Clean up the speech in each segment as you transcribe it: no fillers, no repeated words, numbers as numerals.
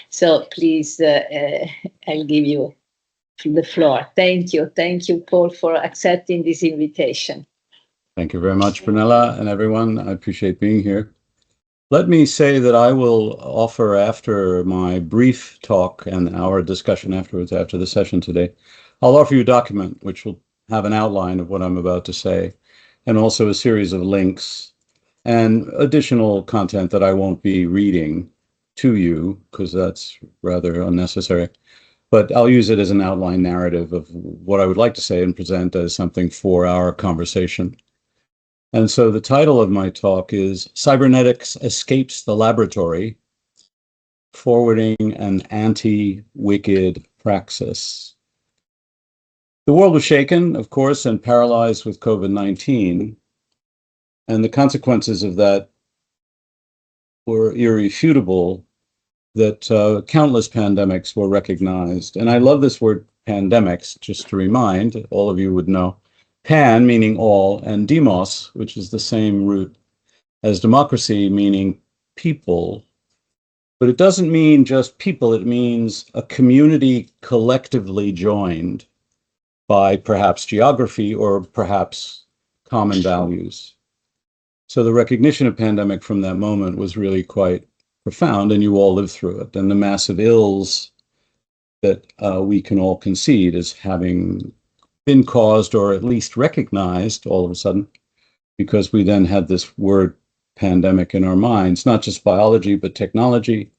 So please, I'll give you the floor. Thank you. Thank you, Paul, for accepting this invitation. Thank you very much, Brunella, and everyone. I appreciate being here. Let me say that I will offer, after my brief talk and our discussion afterwards, after the session today, I'll offer you a document which will have an outline of what I'm about to say, and also a series of links and additional content that I won't be reading to you, because that's rather unnecessary. But I'll use it as an outline narrative of what I would like to say and present as something for our conversation. And so the title of my talk is Cybernetics Escapes the Laboratory, Forwarding an Anti-Wicked Praxis. The world was shaken, of course, and paralyzed with COVID-19, and the consequences of that were irrefutable, that countless pandemics were recognized. And I love this word pandemics, just to remind, all of you would know. Pan meaning all, and demos, which is the same root as democracy, meaning people. But it doesn't mean just people, it means a community collectively joined by perhaps geography or perhaps common values. So the recognition of pandemic from that moment was really quite profound, and you all lived through it. And the massive ills that we can all concede as having been caused, or at least recognized all of a sudden, because we then had this word pandemic in our minds, not just biology, but technology,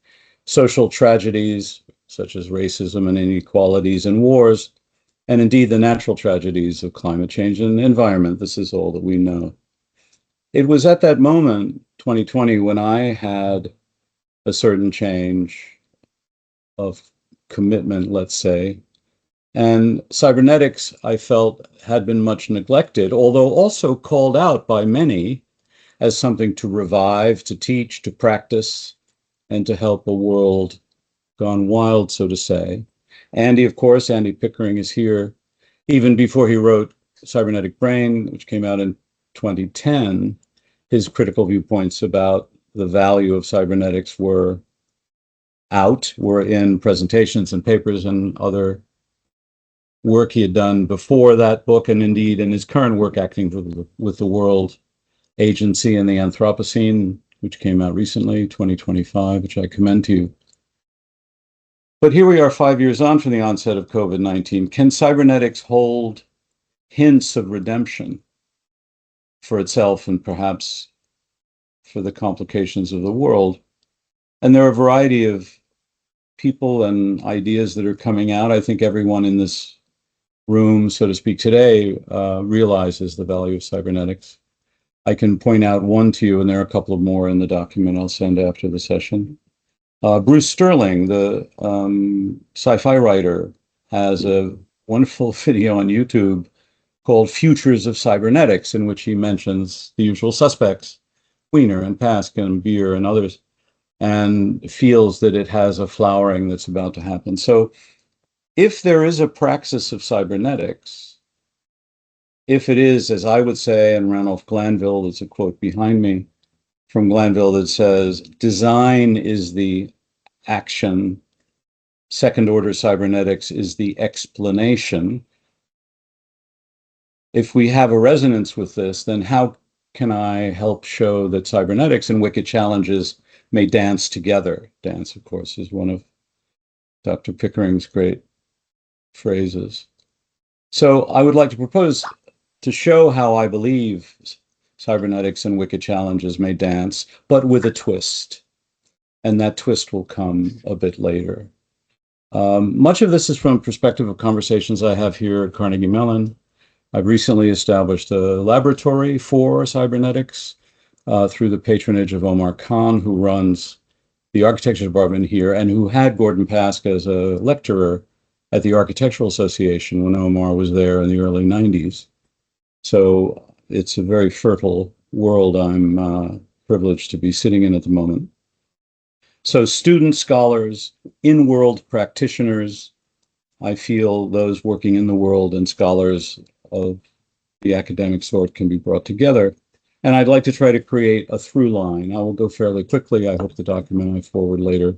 social tragedies such as racism and inequalities and wars, and indeed the natural tragedies of climate change and environment. This is all that we know. It was at that moment, 2020, when I had a certain change of commitment, let's say. And cybernetics, I felt, had been much neglected, although also called out by many as something to revive, to teach, to practice, and to help a world gone wild, so to say. Andy, of course, Andy Pickering is here. Even before he wrote Cybernetic Brain, which came out in 2010, his critical viewpoints about the value of cybernetics were in presentations and papers and other work he had done before that book, and indeed in his current work acting with the World Agency and the Anthropocene, which came out recently, 2025, which I commend to you. But here we are 5 years on from the onset of COVID-19. Can cybernetics hold hints of redemption for itself and perhaps for the complications of the world? And there are a variety of people and ideas that are coming out. I think everyone in this room, so to speak, today realizes the value of cybernetics. I can point out one to you, and there are a couple of more in the document I'll send after the session. Bruce Sterling, the sci-fi writer, has a wonderful video on YouTube called Futures of Cybernetics, in which he mentions the usual suspects, Wiener and Paskin and Beer and others, and feels that it has a flowering that's about to happen. So if there is a praxis of cybernetics, if it is, as I would say, and Ranulph Glanville, there's a quote behind me from Glanville that says, design is the action, second order cybernetics is the explanation. If we have a resonance with this, then how can I help show that cybernetics and wicked challenges may dance together? Dance, of course, is one of Dr. Pickering's great phrases. So I would like to propose to show how I believe cybernetics and wicked challenges may dance, but with a twist. And that twist will come a bit later. Much of this is from perspective of conversations I have here at Carnegie Mellon. I've recently established a laboratory for cybernetics through the patronage of Omar Khan, who runs the architecture department here and who had Gordon Pask as a lecturer at the Architectural Association when Omar was there in the early 90s. So it's a very fertile world I'm privileged to be sitting in at the moment. So students, scholars, in-world practitioners, I feel those working in the world and scholars of the academic sort can be brought together. And I'd like to try to create a through line. I will go fairly quickly. I hope the document I forward later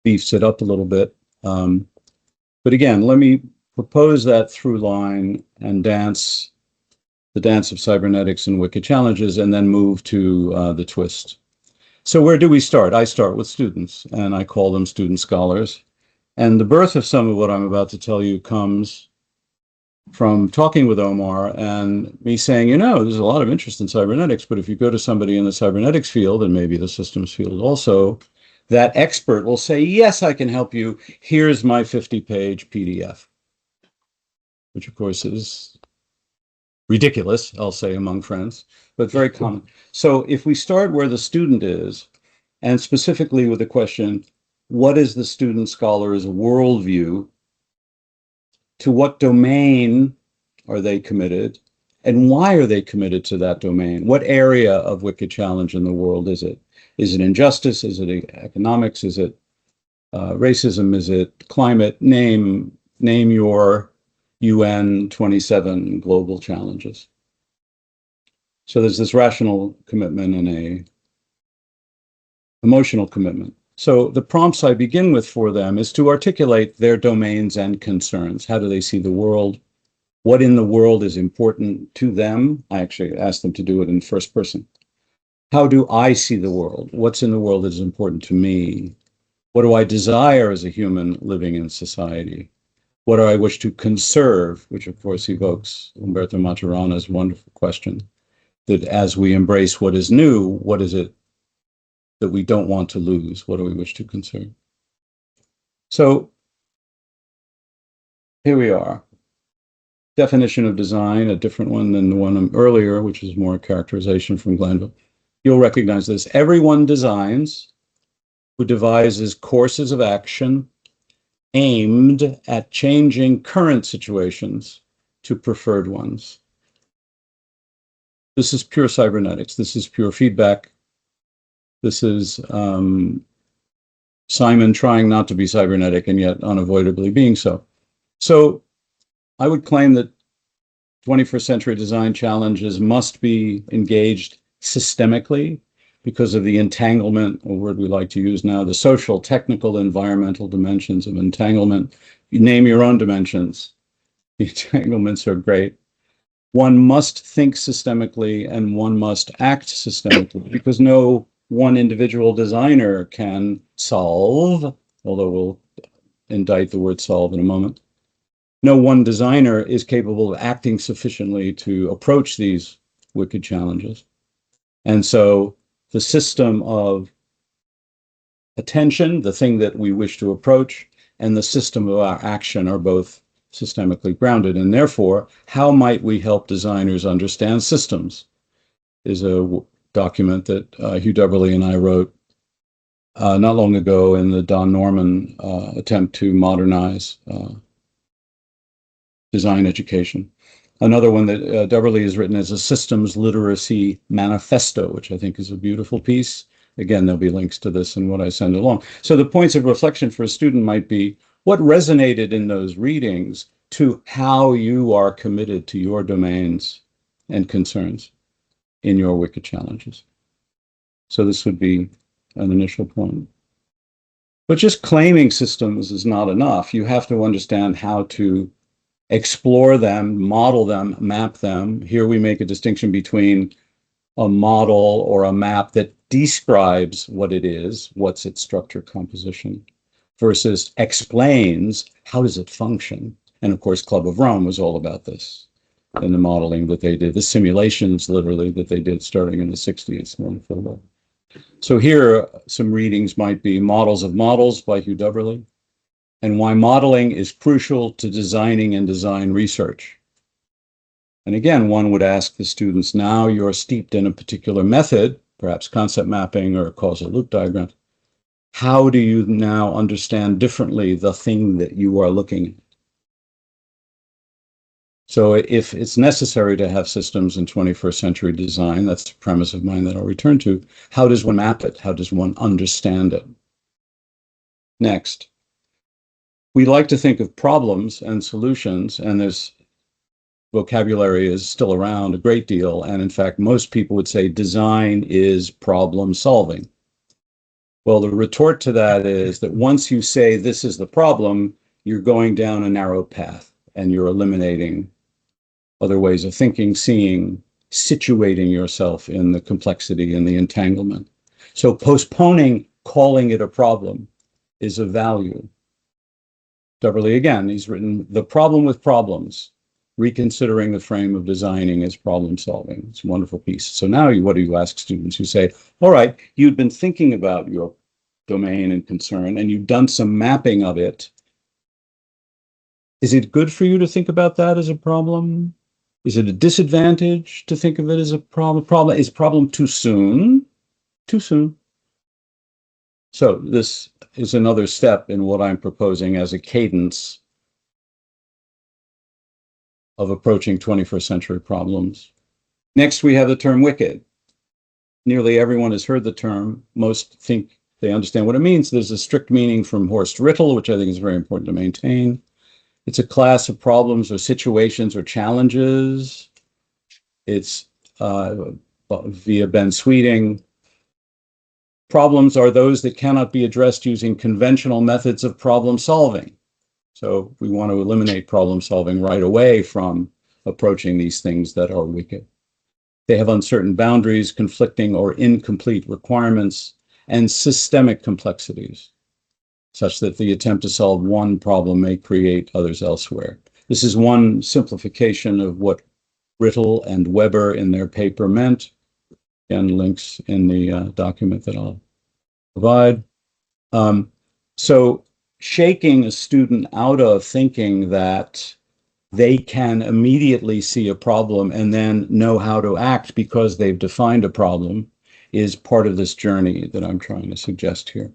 beefs it up a little bit. But again, let me propose that through line and the dance of cybernetics and wicked challenges, and then move to the twist. So where do we start? I start with students, and I call them student scholars. And the birth of some of what I'm about to tell you comes from talking with Omar and me saying, there's a lot of interest in cybernetics, but if you go to somebody in the cybernetics field, and maybe the systems field also, that expert will say, yes, I can help you. Here's my 50-page PDF, which of course is ridiculous, I'll say, among friends, but very common. So if we start where the student is, and specifically with the question, what is the student scholar's worldview? To what domain are they committed? And why are they committed to that domain? What area of wicked challenge in the world is it? Is it injustice? Is it economics? Is it racism? Is it climate? Name your UN 27 global challenges. So there's this rational commitment and a emotional commitment. So the prompts I begin with for them is to articulate their domains and concerns. How do they see the world? What in the world is important to them? I actually asked them to do it in first person. How do I see the world? What's in the world that is important to me? What do I desire as a human living in society? What do I wish to conserve? Which of course evokes Umberto Maturana's wonderful question, that as we embrace what is new, what is it that we don't want to lose? What do we wish to conserve? So here we are. Definition of design, a different one than the one earlier, which is more characterization from Glanville. You'll recognize this. Everyone designs who devises courses of action aimed at changing current situations to preferred ones. This is pure cybernetics. This is pure feedback. This is Simon trying not to be cybernetic and yet unavoidably being so. So I would claim that 21st century design challenges must be engaged systemically because of the entanglement, a word we like to use now, the social, technical, environmental dimensions of entanglement. You name your own dimensions. The entanglements are great. One must think systemically and one must act systemically because no one individual designer can solve, although we'll indict the word solve in a moment. No one designer is capable of acting sufficiently to approach these wicked challenges. And so the system of attention, the thing that we wish to approach, and the system of our action are both systemically grounded. And therefore, how might we help designers understand systems is a document that Hugh Dubberly and I wrote not long ago in the Don Norman attempt to modernize design education. Another one that Dubberly has written is a systems literacy manifesto, which I think is a beautiful piece. Again, there'll be links to this in what I send along. So the points of reflection for a student might be what resonated in those readings to how you are committed to your domains and concerns in your wicked challenges. So this would be an initial point. But just claiming systems is not enough. You have to understand how to explore them, model them, map them. Here we make a distinction between a model or a map that describes what it is, what's its structure composition, versus explains how does it function. And of course, Club of Rome was all about this in the modeling that they did, the simulations literally that they did starting in the 60s. So here, some readings might be Models of Models by Hugh Dubberly, and why modeling is crucial to designing and design research. And again, one would ask the students, now you're steeped in a particular method, perhaps concept mapping or causal loop diagram. How do you now understand differently the thing that you are looking at? So if it's necessary to have systems in 21st century design, that's a premise of mine that I'll return to, how does one map it? How does one understand it? Next, we like to think of problems and solutions, and this vocabulary is still around a great deal. And in fact, most people would say design is problem solving. Well, the retort to that is that once you say this is the problem, you're going down a narrow path and you're eliminating other ways of thinking, seeing, situating yourself in the complexity and the entanglement. So postponing calling it a problem is of value. Beverly, again, he's written The Problem with Problems, Reconsidering the Frame of Designing as Problem Solving. It's a wonderful piece. So now what do you ask students who say, all right, you've been thinking about your domain and concern, and you've done some mapping of it. Is it good for you to think about that as a problem? Is it a disadvantage to think of it as a problem? Is problem too soon? Too soon. So this is another step in what I'm proposing as a cadence of approaching 21st century problems. Next, we have the term wicked. Nearly everyone has heard the term. Most think they understand what it means. There's a strict meaning from Horst Rittel, which I think is very important to maintain. It's a class of problems or situations or challenges. It's via Ben Sweeting. Problems are those that cannot be addressed using conventional methods of problem solving. So we want to eliminate problem solving right away from approaching these things that are wicked. They have uncertain boundaries, conflicting or incomplete requirements, and systemic complexities, such that the attempt to solve one problem may create others elsewhere. This is one simplification of what Rittel and Weber in their paper meant. Again, links in the document that I'll provide. So shaking a student out of thinking that they can immediately see a problem and then know how to act because they've defined a problem is part of this journey that I'm trying to suggest here.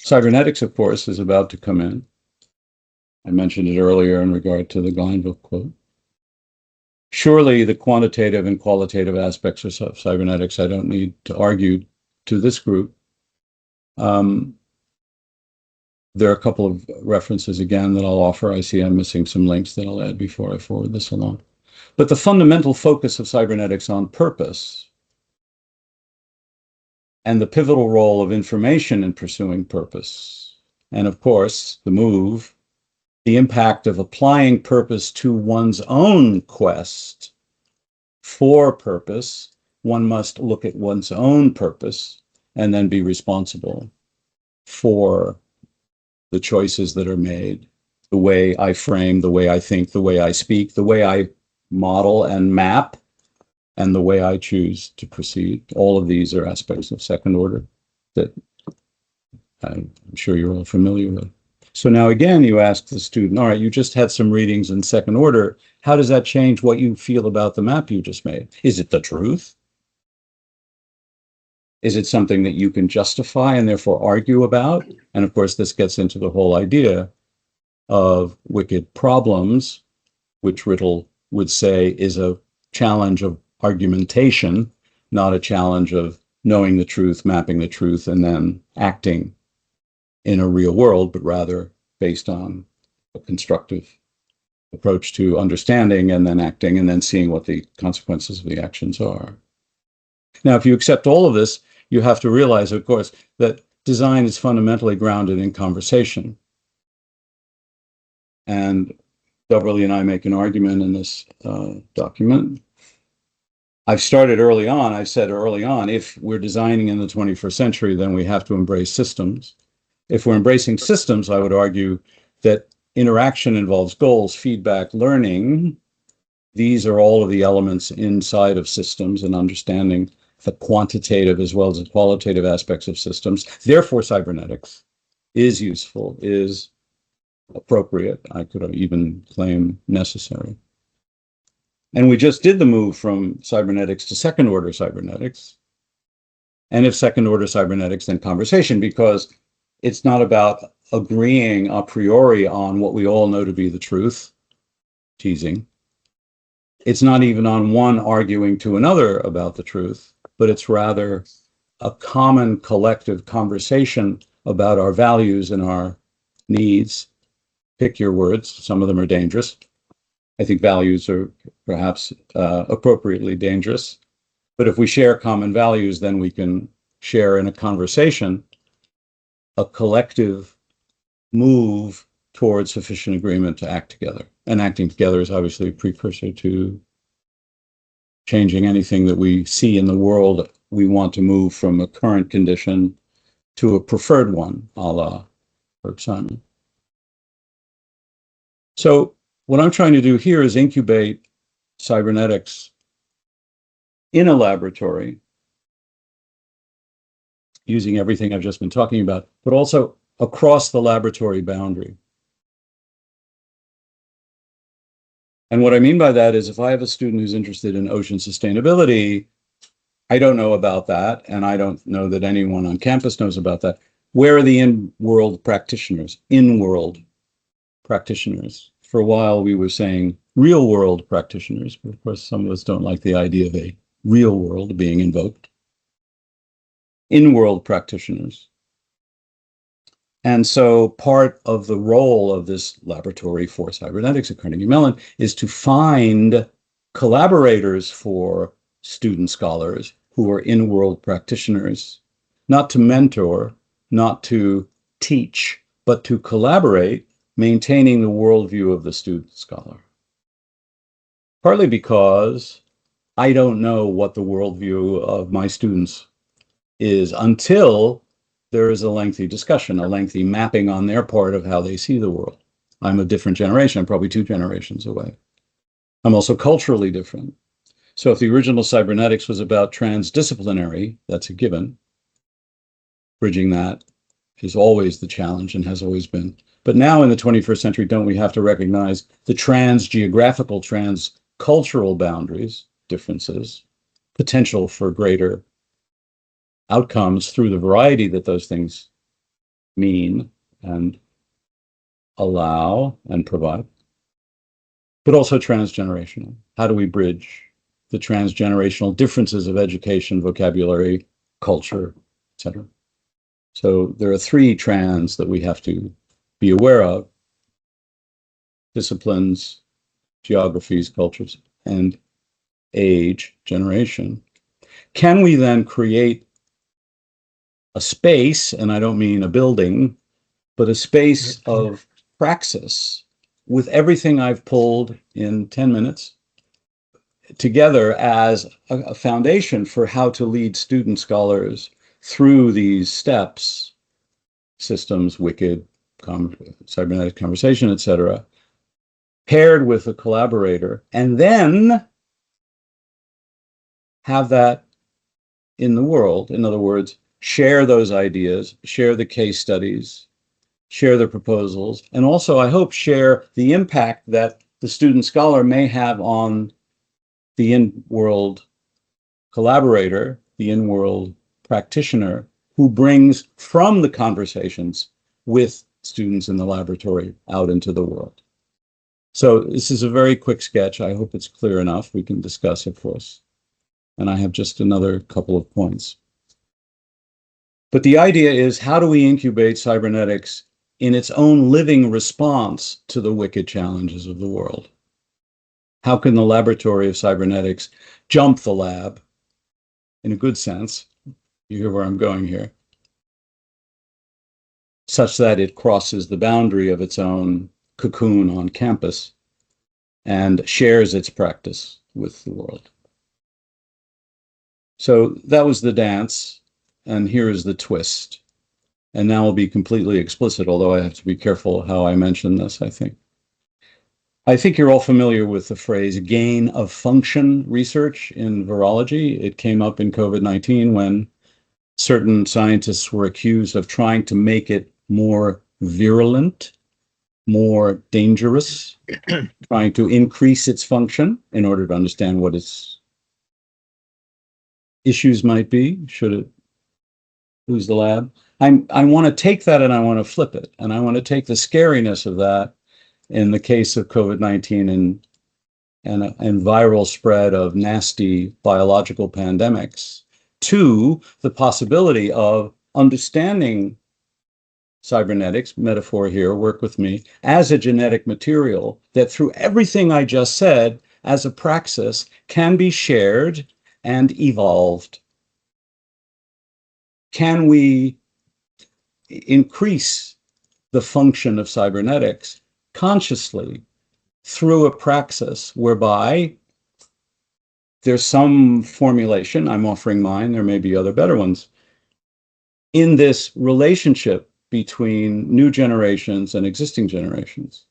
Cybernetics, of course, is about to come in. I mentioned it earlier in regard to the Glineville quote. Surely the quantitative and qualitative aspects of cybernetics, I don't need to argue to this group. There are a couple of references again that I'll offer. I see I'm missing some links that I'll add before I forward this along. But the fundamental focus of cybernetics on purpose and the pivotal role of information in pursuing purpose, and of course, the impact of applying purpose to one's own quest for purpose. One must look at one's own purpose and then be responsible for the choices that are made, the way I frame, the way I think, the way I speak, the way I model and map, and the way I choose to proceed. All of these are aspects of second order that I'm sure you're all familiar with. So now again, you ask the student, all right, you just had some readings in second order. How does that change what you feel about the map you just made? Is it the truth? Is it something that you can justify and therefore argue about? And of course, this gets into the whole idea of wicked problems, which Rittel would say is a challenge of argumentation, not a challenge of knowing the truth, mapping the truth, and then acting in a real world, but rather based on a constructive approach to understanding and then acting and then seeing what the consequences of the actions are. Now, if you accept all of this, you have to realize, of course, that design is fundamentally grounded in conversation. And Beverly and I make an argument in this document. I've started early on. I said early on, if we're designing in the 21st century, then we have to embrace systems. If we're embracing systems, I would argue that interaction involves goals, feedback, learning. These are all of the elements inside of systems and understanding the quantitative as well as the qualitative aspects of systems. Therefore, cybernetics is useful, is appropriate. I could even claim necessary. And we just did the move from cybernetics to second order cybernetics. And if second order cybernetics, then conversation, because it's not about agreeing a priori on what we all know to be the truth, teasing. It's not even on one arguing to another about the truth, but it's rather a common collective conversation about our values and our needs. Pick your words. Some of them are dangerous. I think values are perhaps appropriately dangerous. But if we share common values, then we can share in a conversation a collective move towards sufficient agreement to act together. And acting together is obviously a precursor to changing anything that we see in the world. We want to move from a current condition to a preferred one, a la Herb Simon. So what I'm trying to do here is incubate cybernetics in a laboratory using everything I've just been talking about, but also across the laboratory boundary. And what I mean by that is if I have a student who's interested in ocean sustainability, I don't know about that, and I don't know that anyone on campus knows about that. Where are the in-world practitioners? In-world practitioners. For a while, we were saying real-world practitioners, but of course, some of us don't like the idea of a real world being invoked. In-world practitioners. And so part of the role of this laboratory for cybernetics at Carnegie Mellon is to find collaborators for student scholars who are in-world practitioners, not to mentor, not to teach, but to collaborate, maintaining the worldview of the student scholar. Partly because I don't know what the worldview of my students is until there is a lengthy discussion, a lengthy mapping on their part of how they see the world. I'm a different generation. I'm probably 2 generations away. I'm also culturally different. So if the original cybernetics was about transdisciplinary, that's a given. Bridging that is always the challenge and has always been. But now in the 21st century, don't we have to recognize the trans-geographical, trans-cultural boundaries, differences, potential for greater outcomes through the variety that those things mean and allow and provide, but also transgenerational. How do we bridge the transgenerational differences of education, vocabulary, culture, etc.? So there are 3 trans that we have to be aware of: disciplines, geographies, cultures, and age, generation. Can we then create a space, and I don't mean a building, but a space of praxis with everything I've pulled in 10 minutes together as a foundation for how to lead student scholars through these steps, systems, wicked, cybernetic conversation, etc., paired with a collaborator, and then have that in the world. In other words, share those ideas, share the case studies, share the proposals, and also, I hope, share the impact that the student scholar may have on the in-world collaborator, the in-world practitioner, who brings from the conversations with students in the laboratory out into the world. So this is a very quick sketch. I hope it's clear enough. We can discuss, of course. And I have just another couple of points. But the idea is, how do we incubate cybernetics in its own living response to the wicked challenges of the world? How can the laboratory of cybernetics jump the lab, in a good sense, you hear where I'm going here, such that it crosses the boundary of its own cocoon on campus and shares its practice with the world? So that was the dance, and here is the twist. And now I'll be completely explicit, although I have to be careful how I mention this, I think. I think you're all familiar with the phrase gain of function research in virology. It came up in COVID-19 when certain scientists were accused of trying to make it more virulent, more dangerous, trying to increase its function in order to understand what its issues might be. Should it lose the lab? I want to take that and I want to flip it. And I want to take the scariness of that in the case of COVID-19 and viral spread of nasty biological pandemics to the possibility of understanding cybernetics, metaphor here, work with me, as a genetic material that through everything I just said, as a praxis, can be shared and evolved. Can we increase the function of cybernetics consciously through a praxis whereby there's some formulation, I'm offering mine, there may be other better ones, in this relationship between new generations and existing generations?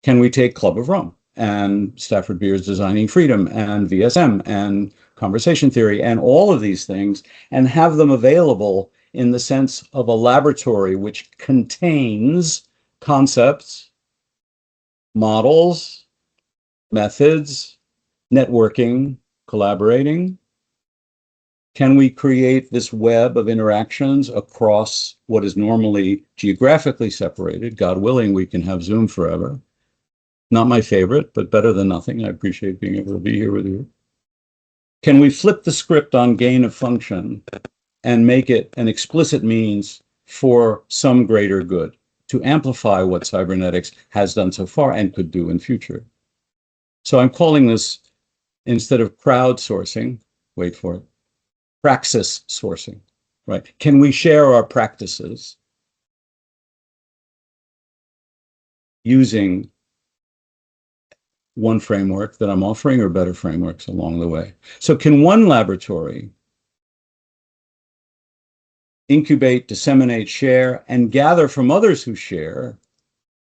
Can we take Club of Rome and Stafford Beer's Designing Freedom and VSM and conversation theory and all of these things and have them available in the sense of a laboratory which contains concepts, models, methods, networking, collaborating? Can we create this web of interactions across what is normally geographically separated? God willing, we can have Zoom forever. Not my favorite, but better than nothing. I appreciate being able to be here with you. Can we flip the script on gain of function and make it an explicit means for some greater good to amplify what cybernetics has done so far and could do in future? So I'm calling this, instead of crowdsourcing, wait for it, praxis sourcing, right? Can we share our practices using one framework that I'm offering or better frameworks along the way? So can one laboratory incubate, disseminate, share, and gather from others who share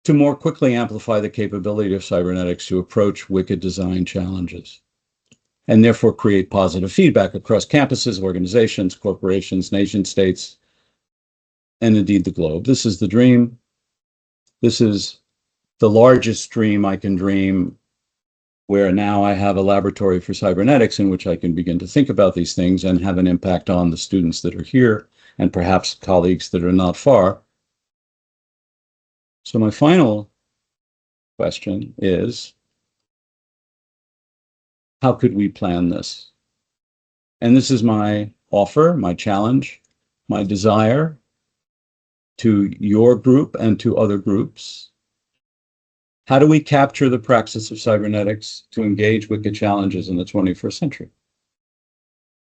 to more quickly amplify the capability of cybernetics to approach wicked design challenges, and therefore create positive feedback across campuses, organizations, corporations, nation states, and indeed the globe? This is the dream. This is the largest dream I can dream, where now I have a laboratory for cybernetics in which I can begin to think about these things and have an impact on the students that are here and perhaps colleagues that are not far. So my final question is, how could we plan this? And this is my offer, my challenge, my desire to your group and to other groups. How do we capture the praxis of cybernetics to engage wicked challenges in the 21st century?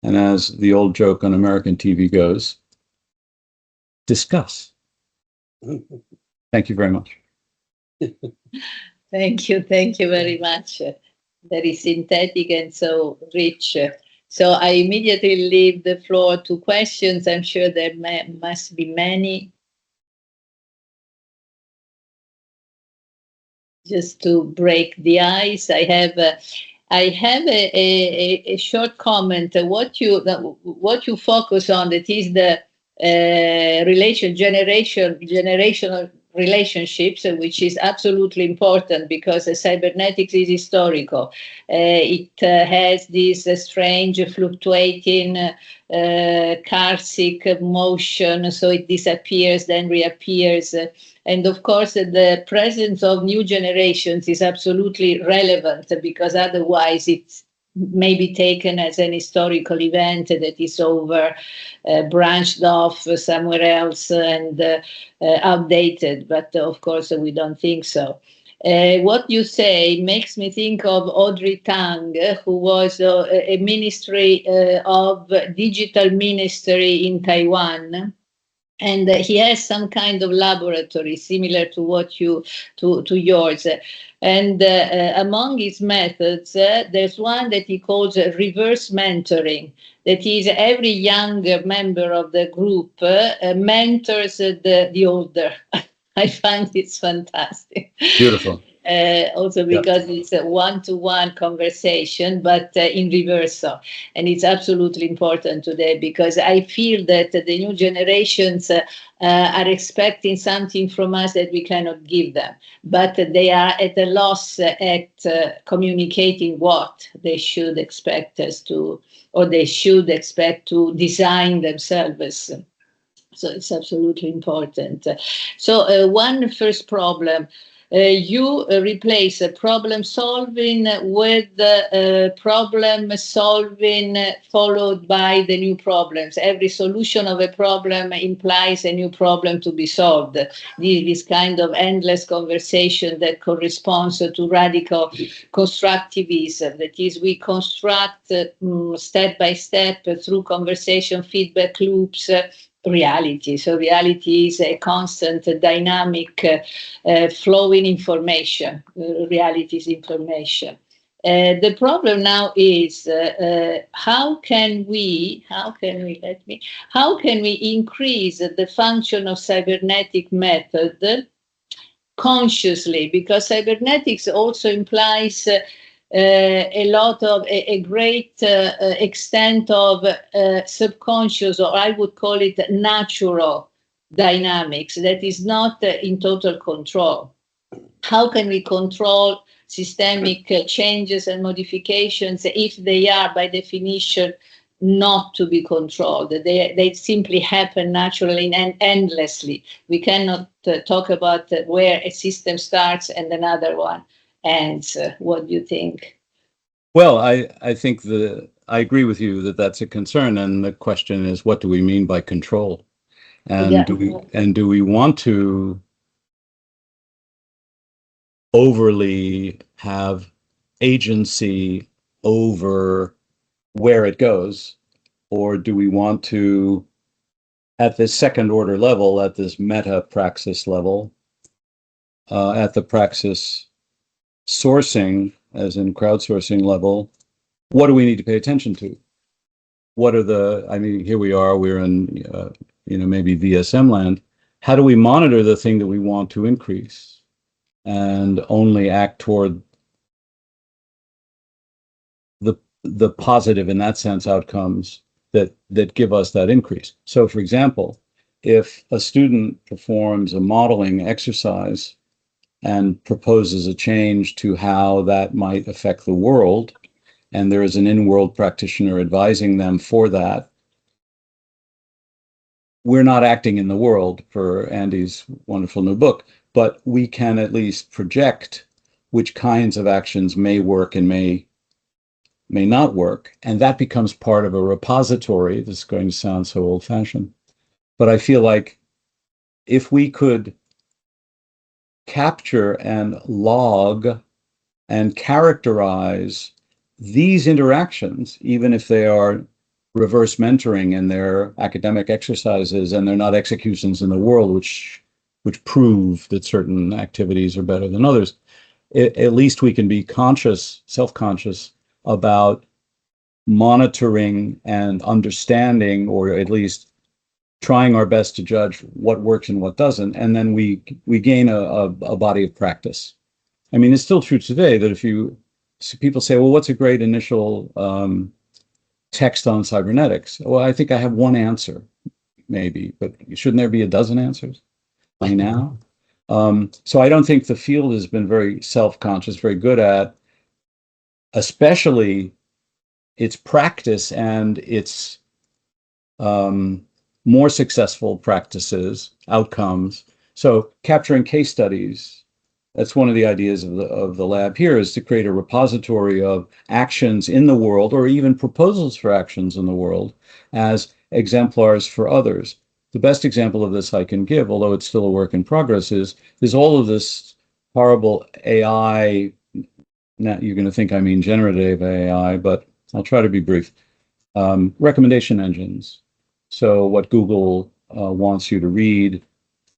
And as the old joke on American TV goes, discuss. Thank you very much. Thank you very much. Very synthetic and so rich. So I immediately leave the floor to questions. I'm sure there must be many. Just to break the ice, I have a short comment. What you focus on, that is the generational relationships, which is absolutely important because cybernetics is historical. It has this strange fluctuating karsic motion, so it disappears, then reappears. And of course, the presence of new generations is absolutely relevant, because otherwise it's may be taken as an historical event that is over, branched off somewhere else and outdated. But of course, we don't think so. What you say makes me think of Audrey Tang, who was a ministry of digital ministry in Taiwan. And he has some kind of laboratory similar to what to yours. And among his methods, there's one that he calls reverse mentoring. That is, every younger member of the group mentors the older. I find it's fantastic. Beautiful. Also because it's a one-to-one conversation, but in reverse. And it's absolutely important today, because I feel that the new generations are expecting something from us that we cannot give them, but they are at a loss at communicating what they should expect us to, or they should expect to design themselves. So it's absolutely important. So one first problem. you replace problem solving with problem solving followed by the new problems. Every solution of a problem implies a new problem to be solved. This kind of endless conversation that corresponds to radical constructivism. That is, we construct step by step through conversation feedback loops reality. So reality is a constant dynamic flowing information. Reality is information. The problem now is how can we increase the function of cybernetic method consciously, because cybernetics also implies a lot of a great extent of subconscious, or I would call it natural dynamics that is not in total control. How can we control systemic changes and modifications if they are by definition not to be controlled? They simply happen naturally and endlessly. We cannot talk about where a system starts and another one ends. What do you think? Well, I think I agree with you that that's a concern, and the question is, what do we mean by control? And do we want to overly have agency over where it goes, or do we want to, at this second order level, at this meta praxis level, at the praxis sourcing, as in crowdsourcing level, what do we need to pay attention to? What are I mean, here we are, we're in, maybe VSM land. How do we monitor the thing that we want to increase and only act toward the positive, in that sense, outcomes that give us that increase? So, for example, if a student performs a modeling exercise and proposes a change to how that might affect the world, and there is an in-world practitioner advising them for that, we're not acting in the world, per Andy's wonderful new book, but we can at least project which kinds of actions may work and may not work. And that becomes part of a repository. This is going to sound so old-fashioned, but I feel like if we could capture and log and characterize these interactions, even if they are reverse mentoring and they're academic exercises and they're not executions in the world, which prove that certain activities are better than others, at least we can be conscious, self-conscious about monitoring and understanding, or at least trying our best to judge what works and what doesn't, and then we gain a body of practice. I mean, it's still true today that if people say, well, what's a great initial text on cybernetics? Well, I think I have one answer, maybe, but shouldn't there be a dozen answers by now? So I don't think the field has been very self-conscious, very good at, especially its practice and its more successful practices, outcomes. So capturing case studies, that's one of the ideas of the lab here, is to create a repository of actions in the world, or even proposals for actions in the world, as exemplars for others. The best example of this I can give, although it's still a work in progress, is all of this horrible AI. Now you're going to think I mean generative AI, but I'll try to be brief. Recommendation engines. So what Google wants you to read,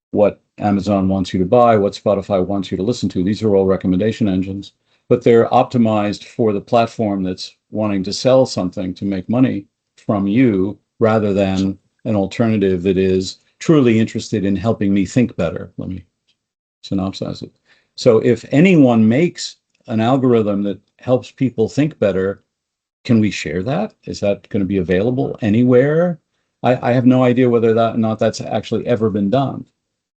what Amazon wants you to buy, what Spotify wants you to listen to. These are all recommendation engines, but they're optimized for the platform that's wanting to sell something to make money from you, rather than an alternative that is truly interested in helping me think better. Let me synopsize it. So if anyone makes an algorithm that helps people think better, can we share that? Is that going to be available anywhere? I have no idea whether that or not that's actually ever been done.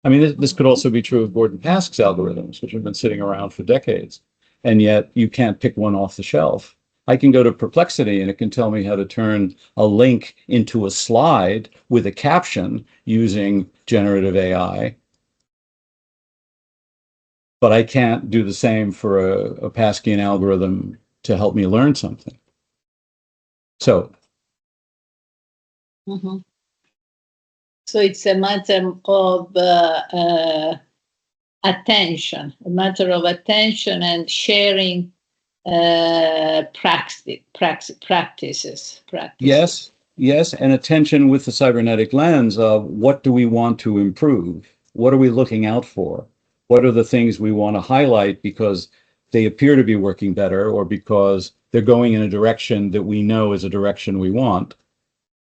I mean, this could also be true of Gordon Pask's algorithms, which have been sitting around for decades, and yet you can't pick one off the shelf. I can go to Perplexity and it can tell me how to turn a link into a slide with a caption using generative AI. but I can't do the same for a Pascal algorithm to help me learn something. So. Mm-hmm. So it's a matter of attention, a matter of attention and sharing practices. Yes, and attention with the cybernetic lens of what do we want to improve? What are we looking out for? What are the things we want to highlight because they appear to be working better or because they're going in a direction that we know is a direction we want,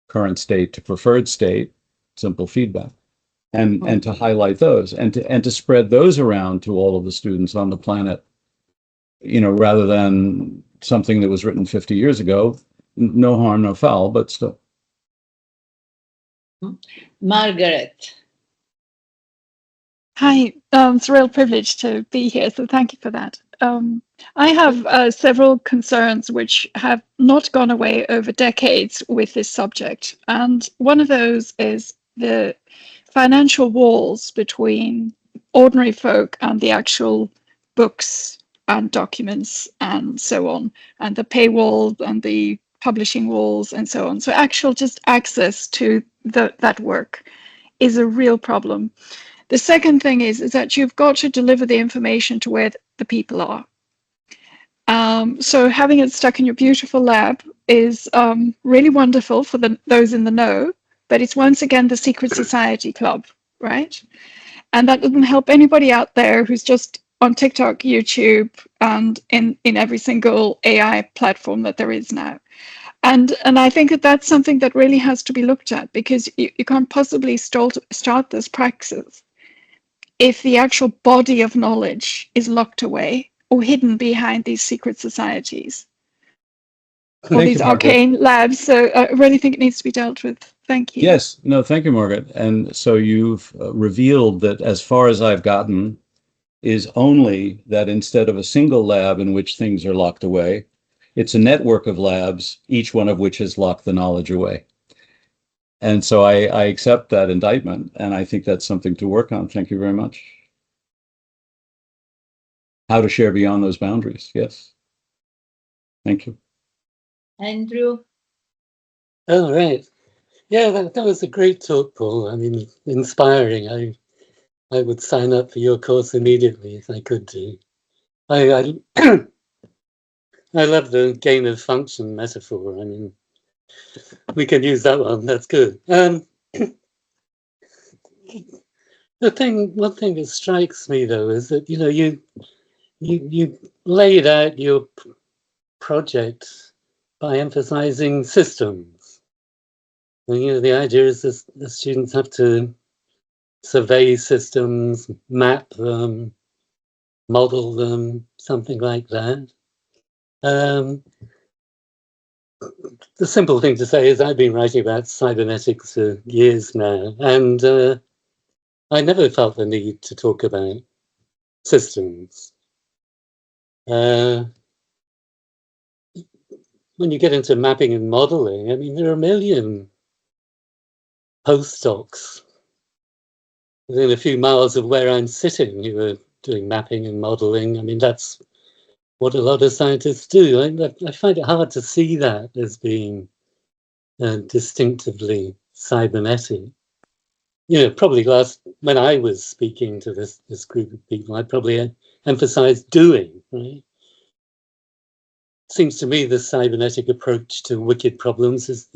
current state to preferred state, simple feedback, and to highlight those and to spread those around to all of the students on the planet, rather than something that was written 50 years ago. No harm, no foul, but still. Margaret. Hi, it's a real privilege to be here, so thank you for that. I have several concerns which have not gone away over decades with this subject, and one of those is the financial walls between ordinary folk and the actual books and documents and so on, and the paywall and the publishing walls and so on. So actual just access to that work is a real problem. The second thing is that you've got to deliver the information to where the people are. So having it stuck in your beautiful lab is really wonderful for those in the know, but it's once again the secret society club, right? And that doesn't help anybody out there who's just on TikTok, YouTube, and in every single AI platform that there is now. And I think that that's something that really has to be looked at, because you can't possibly start this praxis if the actual body of knowledge is locked away or hidden behind these secret societies or these arcane labs. So I really think it needs to be dealt with. Thank you. Yes, no, thank you, Margaret. And so you've revealed that, as far as I've gotten, is only that instead of a single lab in which things are locked away, it's a network of labs, each one of which has locked the knowledge away. And so I accept that indictment, and I think that's something to work on. Thank you very much. How to share beyond those boundaries. Yes. Thank you. Andrew? Oh, right. Yeah, that was a great talk, Paul. I mean, inspiring. I would sign up for your course immediately if I could do. I I love the gain of function metaphor. I mean, we can use that one. That's good. One thing that strikes me though is that you laid out your project by emphasizing systems. And, the idea is that the students have to survey systems, map them, model them, something like that. The simple thing to say is I've been writing about cybernetics for years now, and I never felt the need to talk about systems. When you get into mapping and modeling, I mean, there are a million postdocs within a few miles of where I'm sitting who are doing mapping and modeling. I mean, that's what a lot of scientists do. I find it hard to see that as being distinctively cybernetic. Probably when I was speaking to this group of people, I probably emphasized doing, right? Seems to me the cybernetic approach to wicked problems is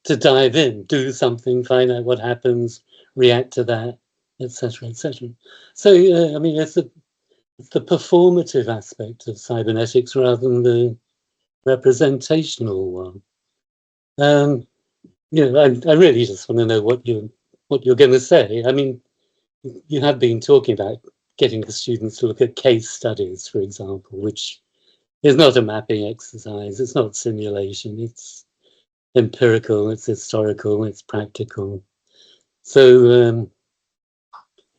to dive in, do something, find out what happens, react to that, etc., etc. So I mean, it's the performative aspect of cybernetics rather than the representational one. I really just want to know what you're going to say. I mean, you have been talking about getting the students to look at case studies, for example, which is not a mapping exercise. It's not simulation. It's empirical. It's historical. It's practical. So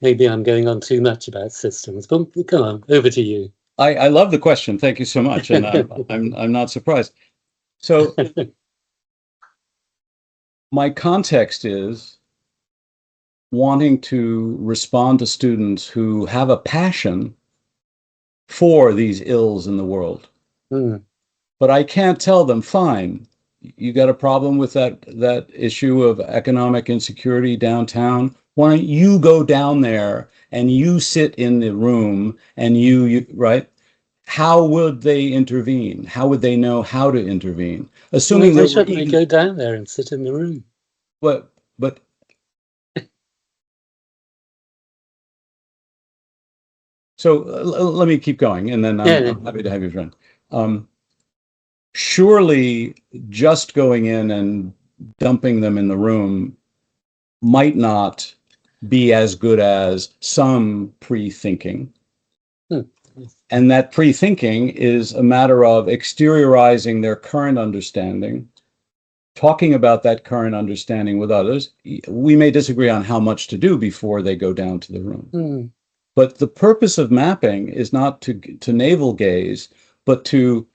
maybe I'm going on too much about systems, but come on, over to you. I love the question. Thank you so much, and I'm not surprised. So my context is wanting to respond to students who have a passion for these ills in the world. But I can't tell them, fine, you got a problem with that issue of economic insecurity downtown. Why don't you go down there and you sit in the room and you right? How would they intervene? How would they know how to intervene? Assuming they shouldn't go down there and sit in the room. But so let me keep going, and then I'm happy to have you, friend. Surely just going in and dumping them in the room might not be as good as some pre-thinking. And that pre-thinking is a matter of exteriorizing their current understanding, talking about that current understanding with others. We may disagree on how much to do before they go down to the room. But the purpose of mapping is not to navel gaze, but to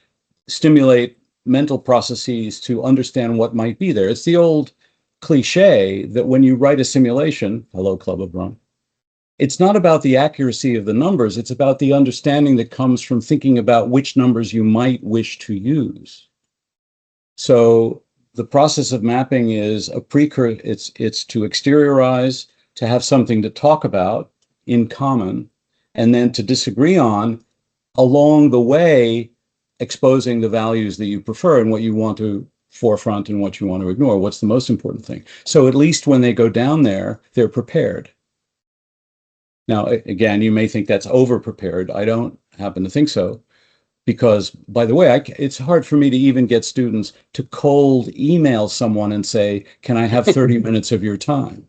stimulate mental processes to understand what might be there. It's the old cliche that when you write a simulation, hello, Club of Rome, it's not about the accuracy of the numbers, it's about the understanding that comes from thinking about which numbers you might wish to use. So the process of mapping is a precursor, it's to exteriorize, to have something to talk about in common, and then to disagree on along the way, exposing the values that you prefer and what you want to forefront and what you want to ignore. What's the most important thing? So at least when they go down there, they're prepared. Now, again, you may think that's over-prepared. I don't happen to think so. Because, by the way, it's hard for me to even get students to cold email someone and say, can I have 30 minutes of your time?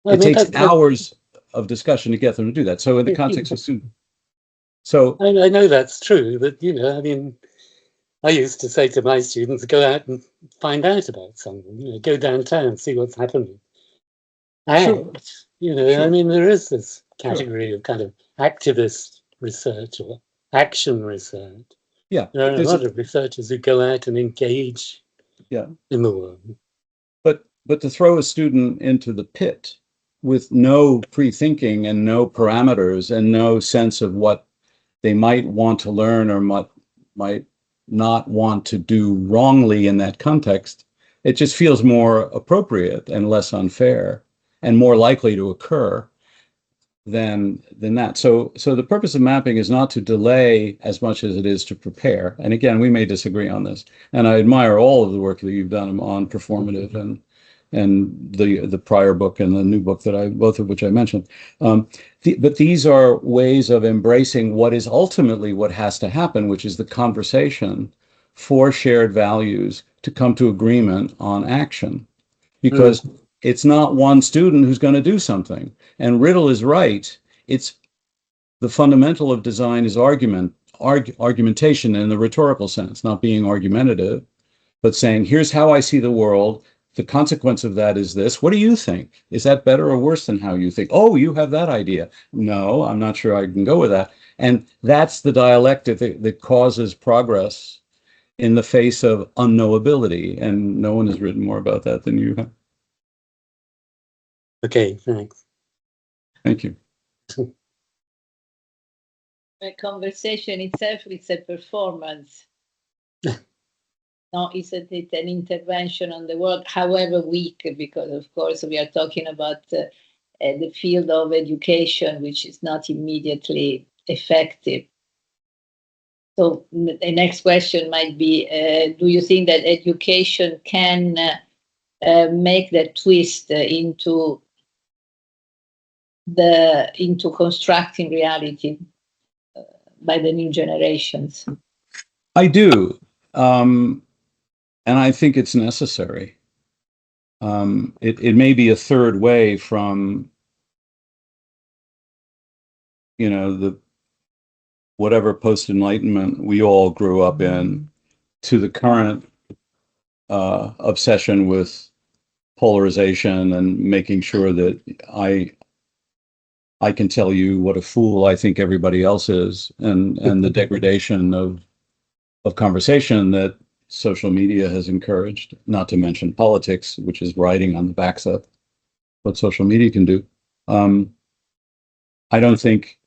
It takes hours of discussion to get them to do that. So in the context of students. So I know that's true, but, I mean, I used to say to my students, go out and find out about something, go downtown and see what's happening. And, sure. I mean, there is this category of kind of activist research or action research. Yeah. There are a lot of researchers who go out and engage in the world. But to throw a student into the pit with no pre-thinking and no parameters and no sense of what they might want to learn or might not want to do wrongly in that context, it just feels more appropriate and less unfair and more likely to occur than that. So the purpose of mapping is not to delay as much as it is to prepare. And again, we may disagree on this. And I admire all of the work that you've done on performative and the prior book and the new book both of which I mentioned. But these are ways of embracing what is ultimately what has to happen, which is the conversation for shared values to come to agreement on action. Because it's not one student who's going to do something. And Riddle is right. It's the fundamental of design is argumentation in the rhetorical sense, not being argumentative, but saying, here's how I see the world. The consequence of that is this. What do you think? Is that better or worse than how you think? Oh, you have that idea. No, I'm not sure I can go with that. And that's the dialectic that causes progress in the face of unknowability. And no one has written more about that than you have. Okay, thanks. Thank you. The conversation itself is a performance. No, isn't it an intervention on the world, however weak, because of course we are talking about the field of education, which is not immediately effective. So the next question might be, do you think that education can make that twist into constructing reality by the new generations? I do. And I think it's necessary. It may be a third way from, the whatever post-enlightenment we all grew up in to the current obsession with polarization and making sure that I can tell you what a fool I think everybody else is, and the degradation of conversation that social media has encouraged, not to mention politics, which is riding on the backs of what social media can do. I don't think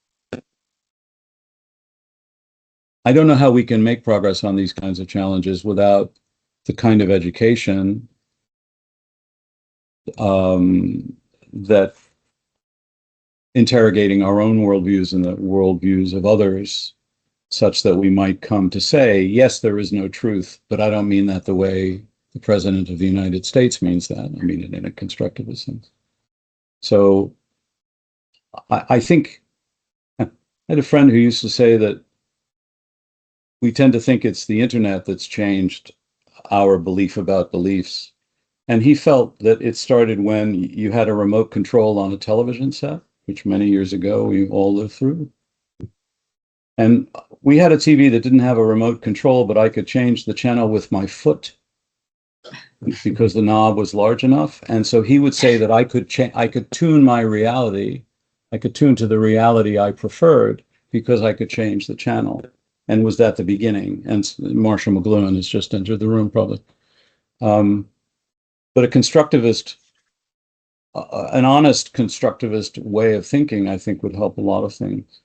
I don't know how we can make progress on these kinds of challenges without the kind of education that interrogating our own worldviews and the worldviews of others, such that we might come to say, yes, there is no truth, but I don't mean that the way the President of the United States means that. I mean it in a constructivist sense. So I think I had a friend who used to say that we tend to think it's the internet that's changed our belief about beliefs. And he felt that it started when you had a remote control on a television set, which many years ago we all lived through. And we had a TV that didn't have a remote control, but I could change the channel with my foot because the knob was large enough. And so he would say that I could tune my reality. I could tune to the reality I preferred because I could change the channel. And was that the beginning? And Marshall McLuhan has just entered the room, probably. But a constructivist, an honest constructivist way of thinking, I think, would help a lot of things.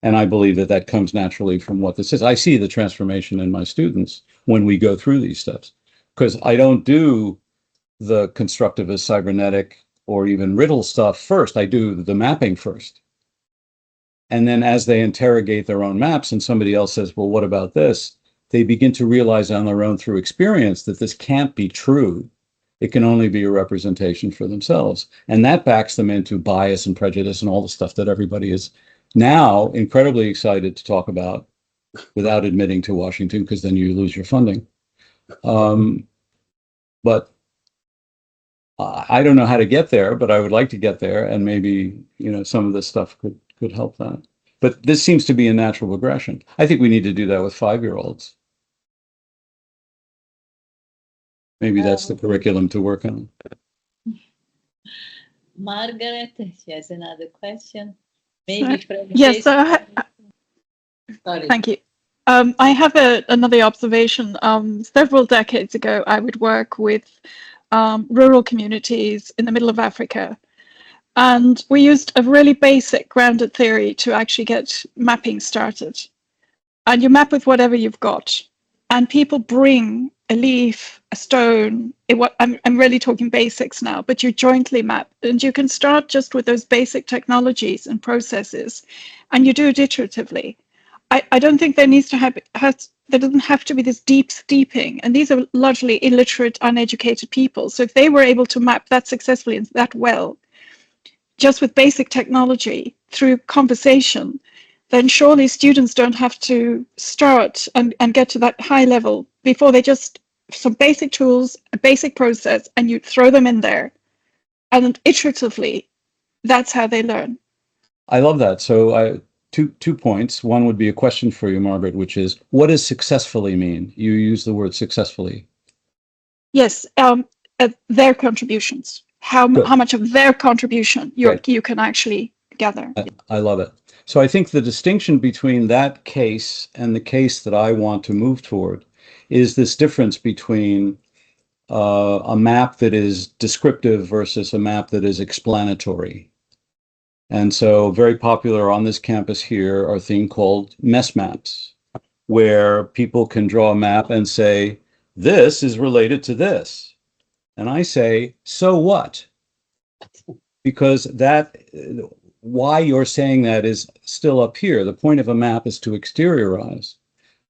And I believe that that comes naturally from what this is. I see the transformation in my students when we go through these steps, because I don't do the constructivist cybernetic or even riddle stuff first. I do the mapping first. And then as they interrogate their own maps and somebody else says, well, what about this? They begin to realize on their own through experience that this can't be true. It can only be a representation for themselves. And that backs them into bias and prejudice and all the stuff that everybody is now incredibly excited to talk about without admitting to Washington, because then you lose your funding. But I don't know how to get there, but I would like to get there, and maybe, you know, some of this stuff could help that. But this seems to be a natural progression. I think we need to do that with 5-year-olds. Maybe that's the curriculum to work on. Margaret, she has another question. Maybe yes, sorry. Thank you. I have another observation. Several decades ago, I would work with rural communities in the middle of Africa. And we used a really basic grounded theory to actually get mapping started. And you map with whatever you've got. And people bring a leaf, a stone. I'm really talking basics now, but you jointly map. And you can start just with those basic technologies and processes. And you do it iteratively. I don't think there needs to there doesn't have to be this deep steeping. And these are largely illiterate, uneducated people. So if they were able to map that successfully and that well, just with basic technology through conversation, then surely students don't have to start and get to that high level before they just, some basic tools, a basic process, and you throw them in there. And iteratively, that's how they learn. I love that. So two points. One would be a question for you, Margaret, which is, what does successfully mean? You use the word successfully. Yes, their contributions. How much of their contribution you can actually gather. I love it. So I think the distinction between that case and the case that I want to move toward is this difference between a map that is descriptive versus a map that is explanatory. And so very popular on this campus here are things called mess maps, where people can draw a map and say, this is related to this. And I say, so what? Because why you're saying that is still up here. The point of a map is to exteriorize.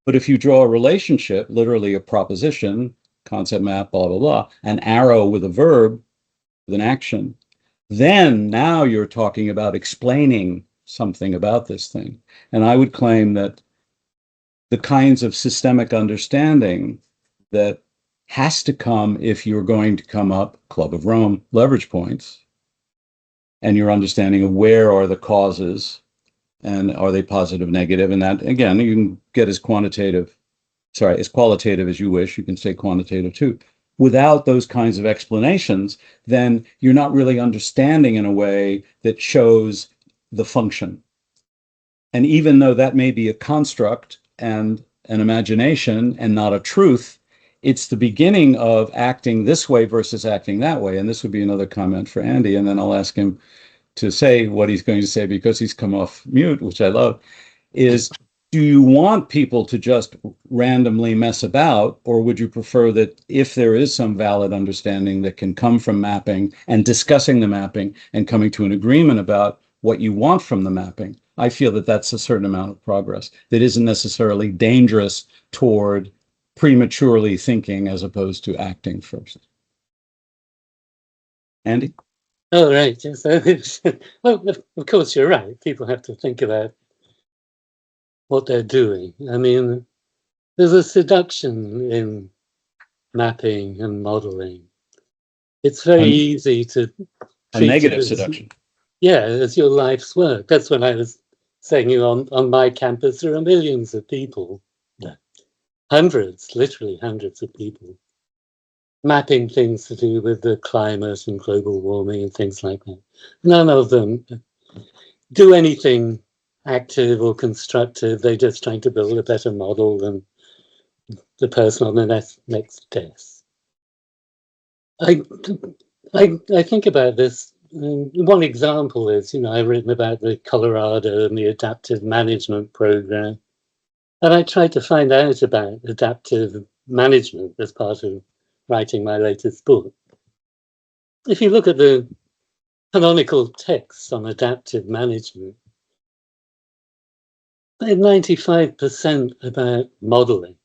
But if you draw a relationship, literally a proposition, concept map, blah, blah, blah, an arrow with a verb, with an action, then now you're talking about explaining something about this thing. And I would claim that the kinds of systemic understanding that has to come if you're going to come up, Club of Rome, leverage points, and your understanding of where are the causes and are they positive, negative, and that, again, you can get as qualitative as you wish. You can say quantitative too. Without those kinds of explanations, then you're not really understanding in a way that shows the function. And even though that may be a construct and an imagination and not a truth, it's the beginning of acting this way versus acting that way. And this would be another comment for Andy, and then I'll ask him to say what he's going to say because he's come off mute, which I love, is do you want people to just randomly mess about, or would you prefer that if there is some valid understanding that can come from mapping and discussing the mapping and coming to an agreement about what you want from the mapping? I feel that that's a certain amount of progress that isn't necessarily dangerous toward prematurely thinking as opposed to acting first. Andy? Oh, right. Yes. Well, of course, you're right. People have to think about what they're doing. I mean, there's a seduction in mapping and modeling. It's very easy to A treat negative it as, seduction. yeah, as your life's work. That's what I was saying. On my campus, there are millions of people, hundreds, literally hundreds of people, mapping things to do with the climate and global warming and things like that. None of them do anything active or constructive. They're just trying to build a better model than the person on the next desk. I think about this. One example is, I've written about the Colorado and the adaptive management program, and I tried to find out about adaptive management as part of writing my latest book. If you look at the canonical texts on adaptive management, they're 95% about modeling.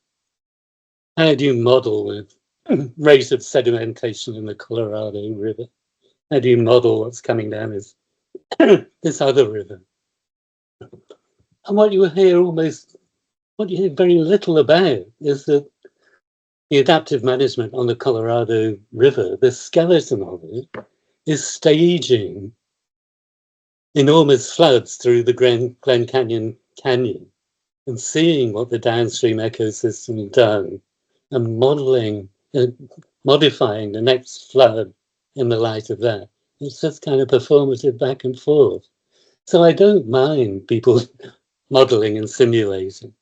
How do you model the rate of sedimentation in the Colorado River? How do you model what's coming down this other river? And what you hear very little about is that the adaptive management on the Colorado River, the skeleton of it, is staging enormous floods through the Glen Canyon and seeing what the downstream ecosystem done and modeling, modifying the next flood in the light of that. It's just kind of performative back and forth. So I don't mind people modeling and simulating.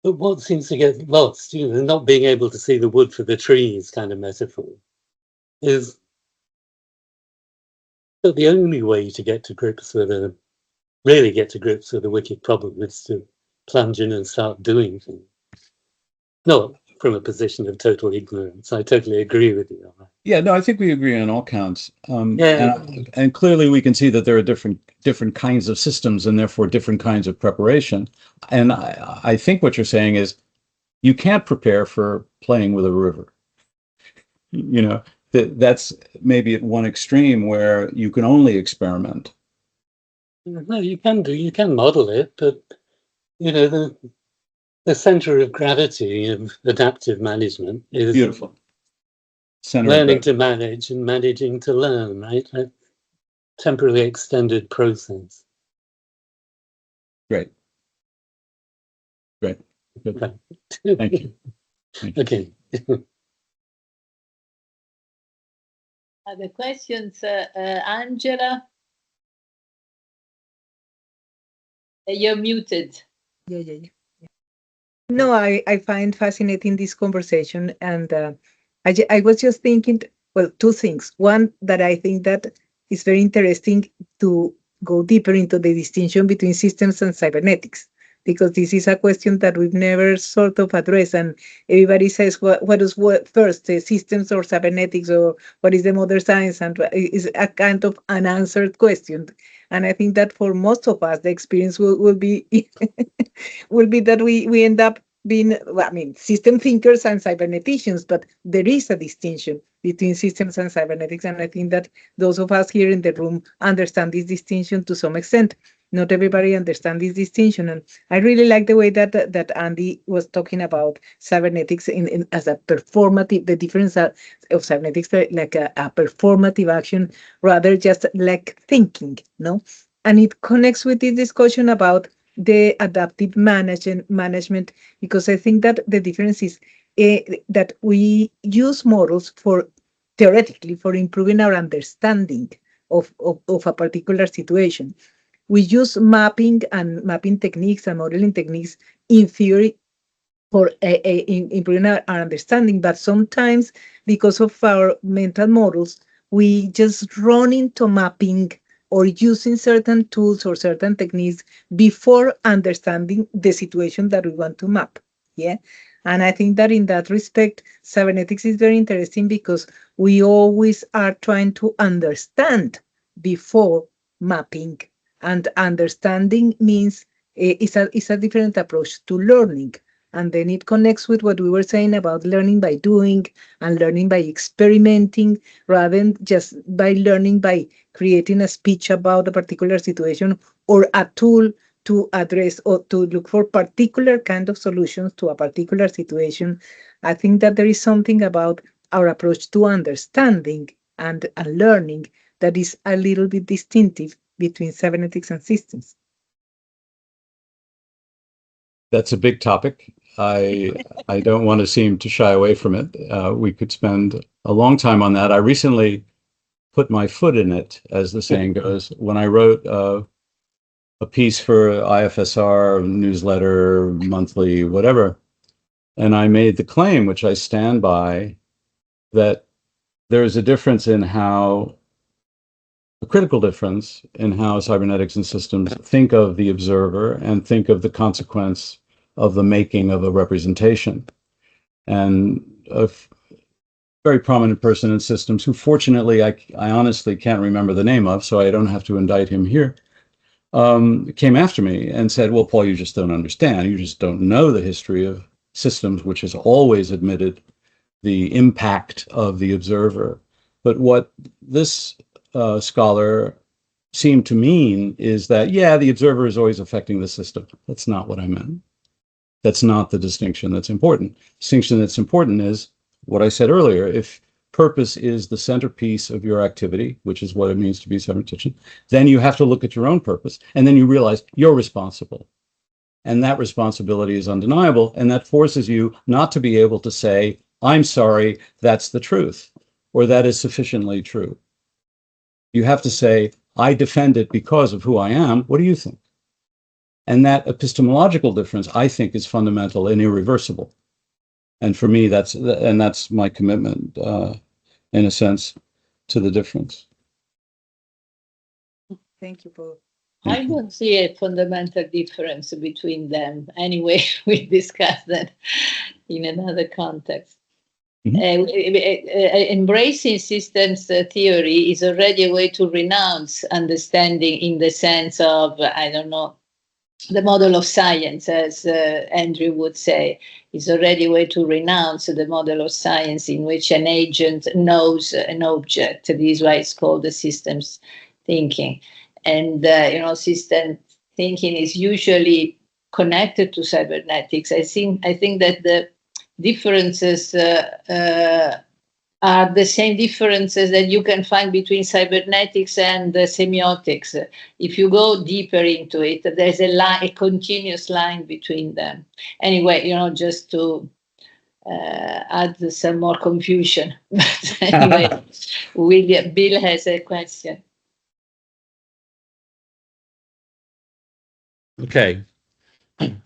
But what seems to get lost, not being able to see the wood for the trees kind of metaphor, is that the only way to really get to grips with a wicked problem is to plunge in and start doing things. Not from a position of total ignorance. I totally agree with you on that. Yeah, no, I think we agree on all counts. Yeah. And clearly we can see that there are different kinds of systems and therefore different kinds of preparation. And I think what you're saying is you can't prepare for playing with a river. That's maybe at one extreme where you can only experiment. No, you can model it, but the center of gravity of adaptive management is Beautiful. learning to manage and managing to learn, right? A temporally extended process. Great. Good. Right. Thank you. Okay. Other questions? Angela? You're muted. Yeah. No, I find fascinating this conversation, and I was just thinking, well, two things. One, that I think that is very interesting to go deeper into the distinction between systems and cybernetics, because this is a question that we've never sort of addressed, and everybody says, what is what first, systems or cybernetics, or what is the mother science, and is a kind of unanswered question. And I think that for most of us, the experience will be will be that we end up being, system thinkers and cyberneticians, but there is a distinction between systems and cybernetics, and I think that those of us here in the room understand this distinction to some extent. Not everybody understands this distinction, and I really like the way that Andy was talking about cybernetics as a performative, the difference of cybernetics like a performative action rather just like thinking, no? And it connects with this discussion about the adaptive management, because I think that the difference is that we use models theoretically for improving our understanding of a particular situation. We use mapping techniques and modeling techniques in theory for improving our understanding, but sometimes because of our mental models, we just run into mapping or using certain tools or certain techniques before understanding the situation that we want to map. Yeah. And I think that in that respect, cybernetics is very interesting because we always are trying to understand before mapping. And understanding means it's a different approach to learning. And then it connects with what we were saying about learning by doing and learning by experimenting, rather than just by learning by creating a speech about a particular situation or a tool to address or to look for particular kind of solutions to a particular situation. I think that there is something about our approach to understanding and learning that is a little bit distinctive between cybernetics and systems. That's a big topic. I don't want to seem to shy away from it. We could spend a long time on that. I recently put my foot in it, as the saying goes, when I wrote a piece for IFSR, newsletter, monthly, whatever. And I made the claim, which I stand by, that there's a difference in how, a critical difference in how cybernetics and systems think of the observer and think of the consequence of the making of a representation. And a very prominent person in systems who fortunately I honestly can't remember the name of, so I don't have to indict him here, came after me and said, well, Paul, you just don't understand. You just don't know the history of systems, which has always admitted the impact of the observer. But what this scholar seemed to mean is that, yeah, the observer is always affecting the system. That's not what I meant. That's not the distinction that's important. The distinction that's important is what I said earlier. If purpose is the centerpiece of your activity, which is what it means to be a cybernetician, then you have to look at your own purpose, and then you realize you're responsible. And that responsibility is undeniable, and that forces you not to be able to say, I'm sorry, that's the truth, or that is sufficiently true. You have to say, I defend it because of who I am. What do you think? And that epistemological difference, I think, is fundamental and irreversible. And for me, that's my commitment, in a sense, to the difference. Thank you, Paul. I don't see a fundamental difference between them. Anyway, we discussed that in another context. Embracing systems theory is already a way to renounce understanding in the sense of, I don't know, the model of science, as Andrew would say, is already a way to renounce the model of science in which an agent knows an object. This is why it's called the systems thinking. And, system thinking is usually connected to cybernetics. I think that the differences are the same differences that you can find between cybernetics and semiotics. If you go deeper into it, there's a continuous line between them. Anyway, just to add some more confusion. But anyway, Bill has a question. Okay.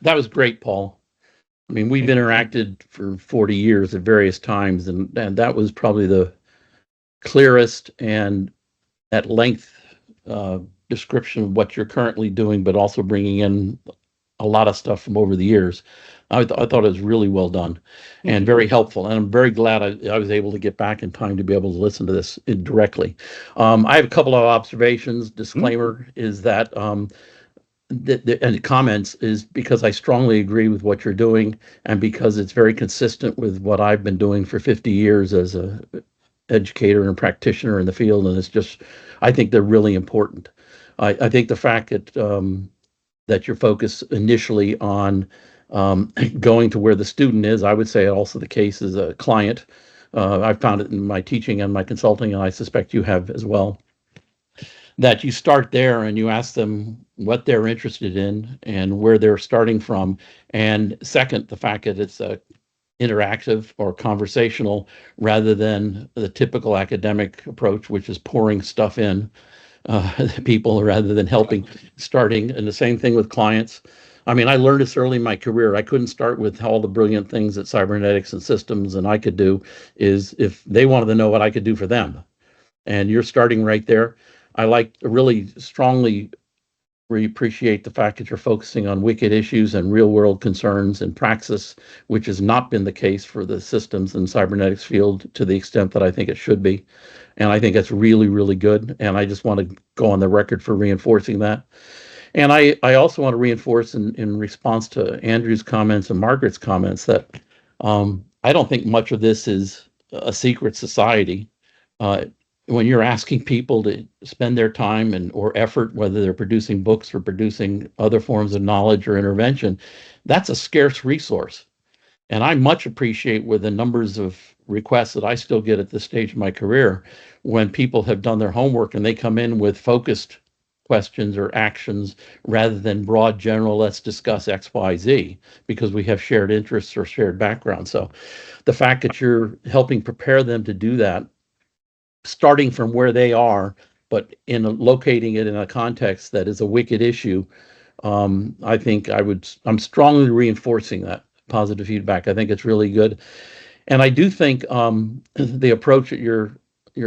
That was great, Paul. I mean, we've interacted for 40 years at various times, and that was probably the clearest and at length description of what you're currently doing, but also bringing in a lot of stuff from over the years. I thought it was really well done and very helpful. And I'm very glad I was able to get back in time to be able to listen to this directly. I have a couple of observations. Disclaimer is that and comments is because I strongly agree with what you're doing, and because it's very consistent with what I've been doing for 50 years as a educator and practitioner in the field. And it's just, I think they're really important. I think the fact that that your focus initially on going to where the student is, I would say also the case as a client. I've found it in my teaching and my consulting, and I suspect you have as well, that you start there and you ask them what they're interested in and where they're starting from. And second, the fact that it's a interactive or conversational rather than the typical academic approach, which is pouring stuff in people rather than helping starting. And the same thing with clients. I mean, I learned this early in my career. I couldn't start with all the brilliant things that cybernetics and systems and I could do, is if they wanted to know what I could do for them. And you're starting right there. really strongly we appreciate the fact that you're focusing on wicked issues and real world concerns in Praxis, which has not been the case for the systems and cybernetics field to the extent that I think it should be. And I think that's really, really good. And I just want to go on the record for reinforcing that. And I also want to reinforce in response to Andrew's comments and Margaret's comments that I don't think much of this is a secret society. When you're asking people to spend their time or effort, whether they're producing books or producing other forms of knowledge or intervention, that's a scarce resource. And I much appreciate with the numbers of requests that I still get at this stage of my career, when people have done their homework and they come in with focused questions or actions rather than broad general, let's discuss X, Y, Z, because we have shared interests or shared background. So the fact that you're helping prepare them to do that, starting from where they are, but in locating it in a context that is a wicked issue, I think I'm strongly reinforcing that positive feedback. I think it's really good. And I do think the approach that you're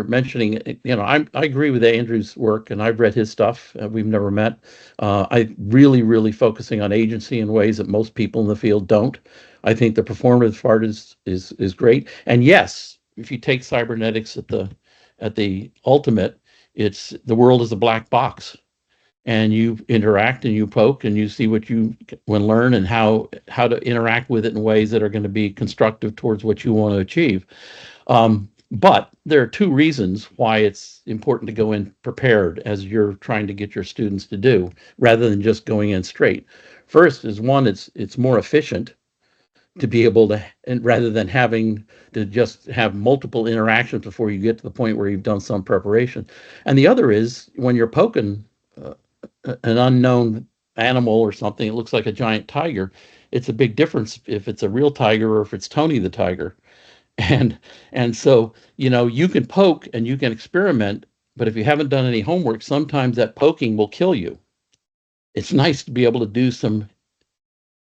mentioning, I agree with Andrew's work, and I've read his stuff. We've never met. I really focusing on agency in ways that most people in the field don't. I think the performative part is great. And yes, if you take cybernetics at the ultimate, it's the world is a black box, and you interact and you poke and you see what you want to learn and how to interact with it in ways that are going to be constructive towards what you want to achieve. But there are two reasons why it's important to go in prepared, as you're trying to get your students to do, rather than just going in straight. First is one, it's more efficient to be able to, and rather than having to just have multiple interactions before you get to the point where you've done some preparation. And the other is when you're poking an unknown animal or something, it looks like a giant tiger. It's a big difference if it's a real tiger or if it's Tony the tiger. And so, you can poke and you can experiment, but if you haven't done any homework, sometimes that poking will kill you. It's nice to be able to do some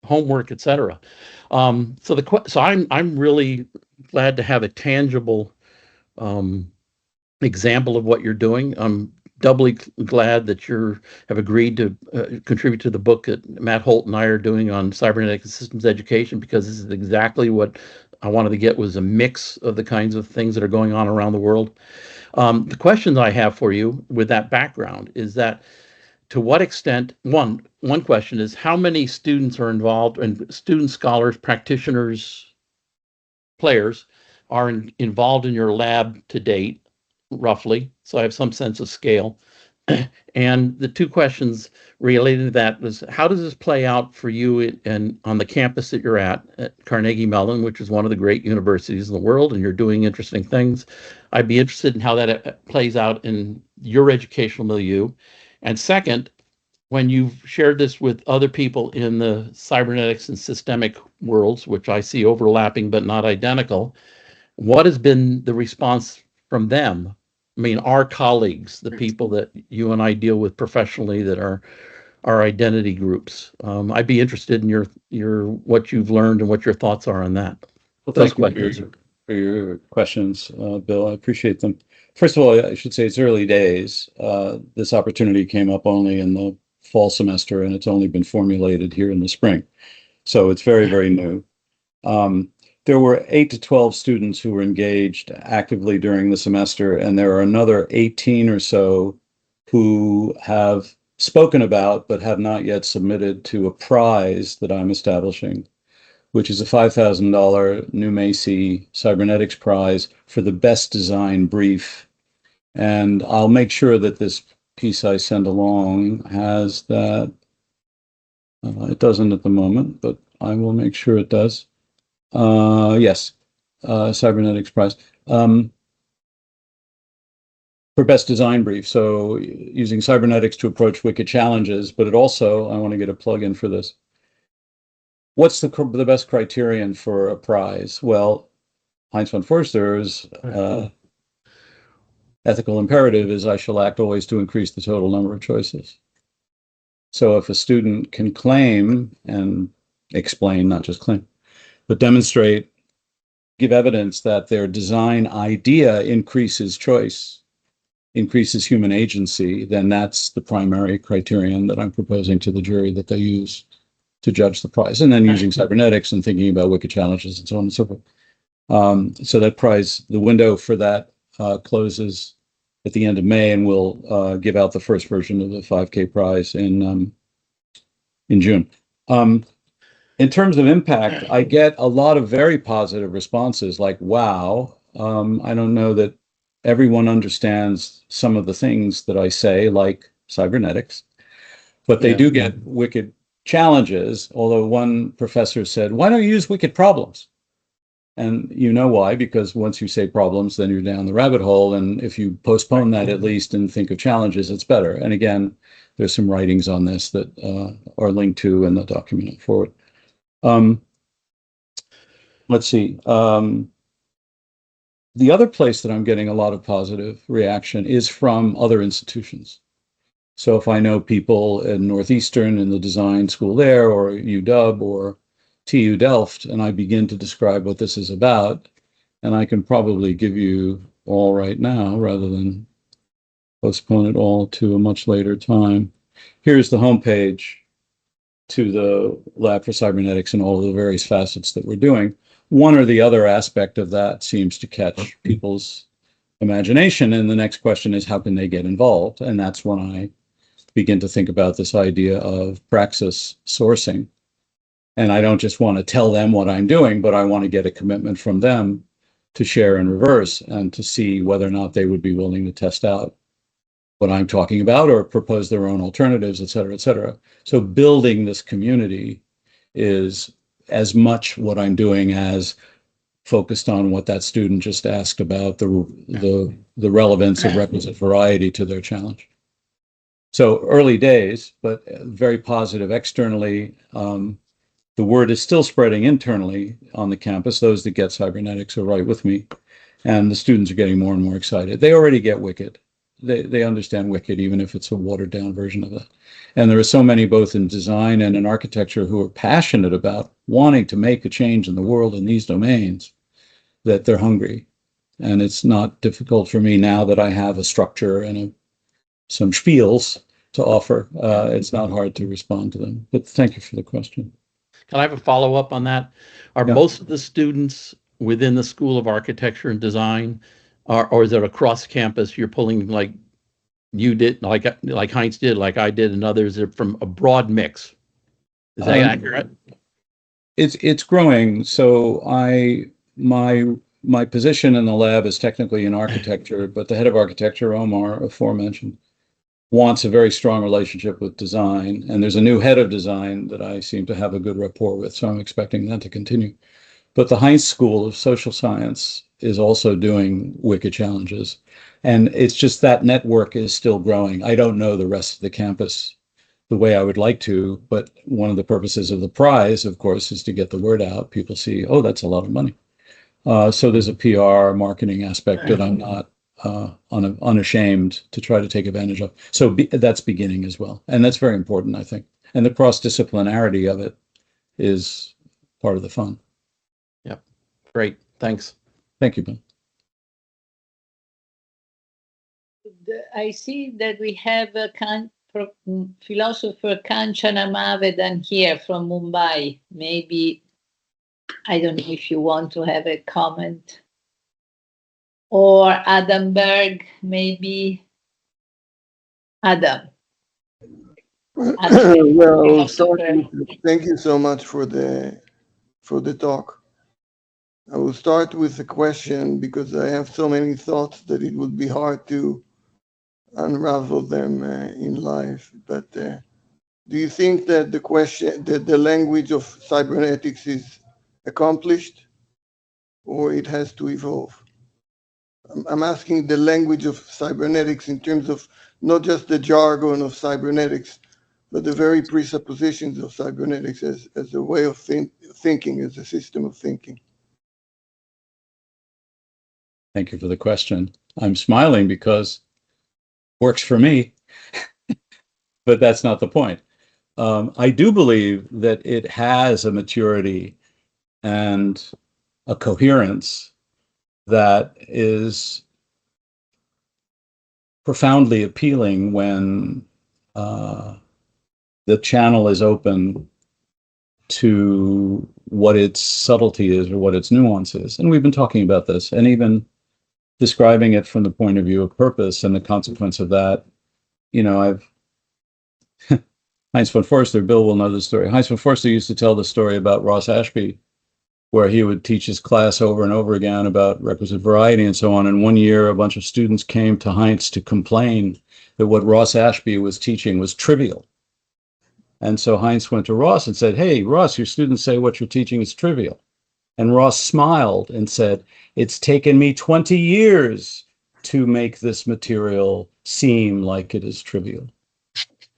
homework, etc. So I'm really glad to have a tangible example of what you're doing. I'm doubly glad that you have agreed to contribute to the book that Matt Holt and I are doing on cybernetic systems education, because this is exactly what I wanted to get, was a mix of the kinds of things that are going on around the world. The questions I have for you with that background is that, to what extent, one question is, how many students are involved, and students, scholars, practitioners, players are involved in your lab to date, roughly, so I have some sense of scale. And the two questions related to that was, how does this play out for you and on the campus that you're at Carnegie Mellon, which is one of the great universities in the world, and you're doing interesting things. I'd be interested in how that plays out in your educational milieu. And second, when you've shared this with other people in the cybernetics and systemic worlds, which I see overlapping but not identical, what has been the response from them? I mean, our colleagues, the people that you and I deal with professionally that are our identity groups. I'd be interested in your what you've learned and what your thoughts are on that. Well, thank you for your questions, Bill. I appreciate them. First of all, I should say it's early days. This opportunity came up only in the fall semester, and it's only been formulated here in the spring. So it's very, very new. There were 8 to 12 students who were engaged actively during the semester, and there are another 18 or so who have spoken about but have not yet submitted to a prize that I'm establishing, which is a $5,000 New Macy Cybernetics Prize for the best design brief. And I'll make sure that this piece I send along has that. It doesn't at the moment, but I will make sure it does. Yes, Cybernetics Prize for best design brief. So using cybernetics to approach wicked challenges, but it also, I want to get a plug in for this. What's the best criterion for a prize? Well, Heinz von Forster's ethical imperative is, I shall act always to increase the total number of choices. So if a student can claim and explain, not just claim, but demonstrate, give evidence that their design idea increases choice, increases human agency, then that's the primary criterion that I'm proposing to the jury that they use to judge the prize. And then using cybernetics and thinking about wicked challenges and so on and so forth. So that prize, the window for that closes at the end of May, and we'll give out the first version of the 5K prize in June. In terms of impact, I get a lot of very positive responses like, wow, I don't know that everyone understands some of the things that I say, like cybernetics, but they do get wicked challenges. Although one professor said, why don't you use wicked problems? And you know why, because once you say problems, then you're down the rabbit hole. And if you postpone that at least and think of challenges, it's better. And again, there's some writings on this that are linked to in the document forward. Let's see. The other place that I'm getting a lot of positive reaction is from other institutions. So if I know people in Northeastern in the design school there, or UW or TU Delft, and I begin to describe what this is about, and I can probably give you all right now rather than postpone it all to a much later time. Here's the homepage to the Lab for Cybernetics and all of the various facets that we're doing. One or the other aspect of that seems to catch people's imagination. And the next question is, how can they get involved? And that's when I begin to think about this idea of Praxis sourcing. And I don't just want to tell them what I'm doing, but I want to get a commitment from them to share in reverse and to see whether or not they would be willing to test out what I'm talking about or propose their own alternatives, et cetera, et cetera. So building this community is as much what I'm doing as focused on what that student just asked about, the relevance of requisite variety to their challenge. So early days, but very positive externally. The word is still spreading internally on the campus. Those that get cybernetics are right with me. And the students are getting more and more excited. They already get wicked. They understand wicked, even if it's a watered down version of that. And there are so many, both in design and in architecture, who are passionate about wanting to make a change in the world in these domains, that they're hungry. And it's not difficult for me now that I have a structure and some spiels to offer. It's not hard to respond to them. But thank you for the question. Can I have a follow-up on that? Are most of the students within the School of Architecture and Design, or is it across campus you're pulling, like you did, like Heinz did, like I did, and others, from a broad mix? Is that accurate? It's growing. So my position in the lab is technically in architecture, but the head of architecture, Omar, aforementioned, wants a very strong relationship with design. And there's a new head of design that I seem to have a good rapport with, so I'm expecting that to continue. But the Heinz School of Social Science is also doing wicked challenges. And it's just that network is still growing. I don't know the rest of the campus the way I would like to, but one of the purposes of the prize, of course, is to get the word out. People see, oh, that's a lot of money. So there's a PR marketing aspect that I'm not unashamed to try to take advantage of. So that's beginning as well. And that's very important, I think. And the cross-disciplinarity of it is part of the fun. Yep. Great. Thanks. Thank you, Ben. I see that we have a philosopher Kanchana Mavedan here from Mumbai. Maybe, I don't know if you want to have a comment. Or Adam Berg, maybe. Adam. Well, thank you so much for the talk. I will start with a question because I have so many thoughts that it would be hard to unravel them in life. But do you think that the language of cybernetics is accomplished, or it has to evolve? I'm asking the language of cybernetics in terms of not just the jargon of cybernetics, but the very presuppositions of cybernetics as a way of thinking, as a system of thinking. Thank you for the question. I'm smiling because it works for me, but that's not the point. I do believe that it has a maturity and a coherence that is profoundly appealing when the channel is open to what its subtlety is or what its nuance is. And we've been talking about this, and even describing it from the point of view of purpose and the consequence of that. You know, Heinz von Forster, Bill will know the story. Heinz von Forster used to tell the story about Ross Ashby, where he would teach his class over and over again about requisite variety and so on. And one year, a bunch of students came to Heinz to complain that what Ross Ashby was teaching was trivial. And so Heinz went to Ross and said, "Hey, Ross, your students say what you're teaching is trivial." And Ross smiled and said, "It's taken me 20 years to make this material seem like it is trivial."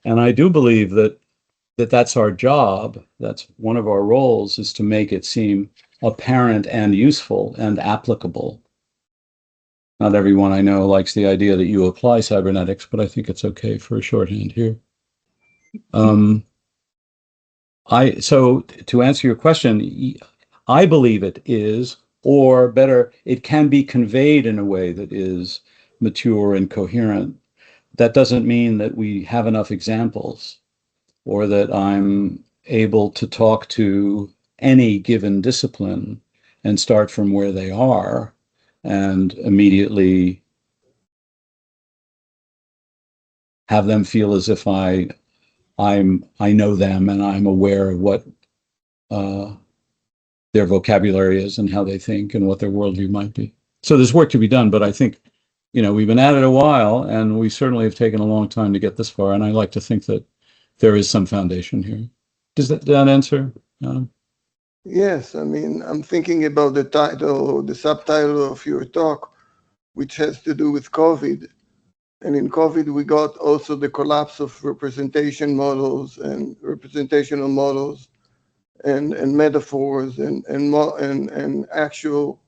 And I do believe that that's our job. That's one of our roles, is to make it seem apparent and useful and applicable. Not everyone I know likes the idea that you apply cybernetics, but I think it's okay for a shorthand here. So to answer your question, I believe it is, or better, it can be conveyed in a way that is mature and coherent. That doesn't mean that we have enough examples, or that I'm able to talk to any given discipline and start from where they are and immediately have them feel as if I know them and I'm aware of what their vocabulary is and how they think and what their worldview might be. So there's work to be done, but I think, you know, we've been at it a while, and we certainly have taken a long time to get this far. And I like to think that there is some foundation here. Does that answer? Yes, I mean, I'm thinking about the title or the subtitle of your talk, which has to do with COVID. And in COVID, we got also the collapse of representation models and representational models and metaphors and actual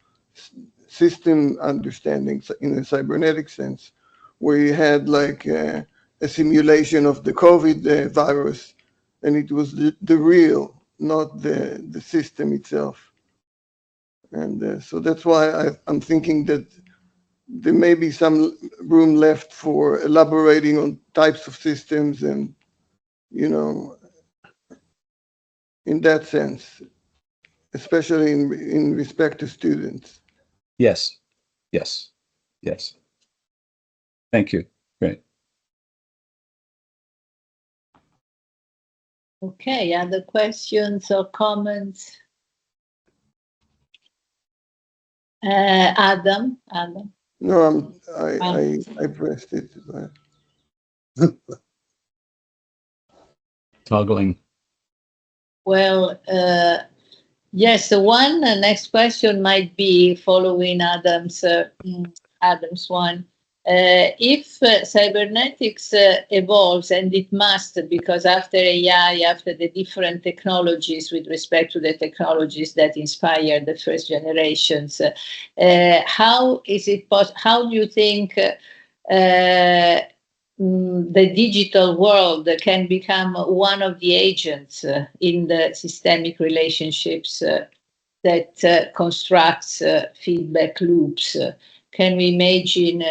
system understanding in a cybernetic sense, where you had like a simulation of the COVID virus, and it was the real, not the system itself. And so that's why I'm thinking that there may be some room left for elaborating on types of systems and, you know, in that sense, especially in respect to students. Yes, yes, yes. Thank you. Great. Okay, other questions or comments? Adam? No, I pressed it. Toggling. Well, yes, the one next question might be following Adam's one. If cybernetics evolves, and it must, because after AI, after the different technologies with respect to the technologies that inspired the first generations, how is it possible? How do you think the digital world can become one of the agents in the systemic relationships that constructs feedback loops? Can we imagine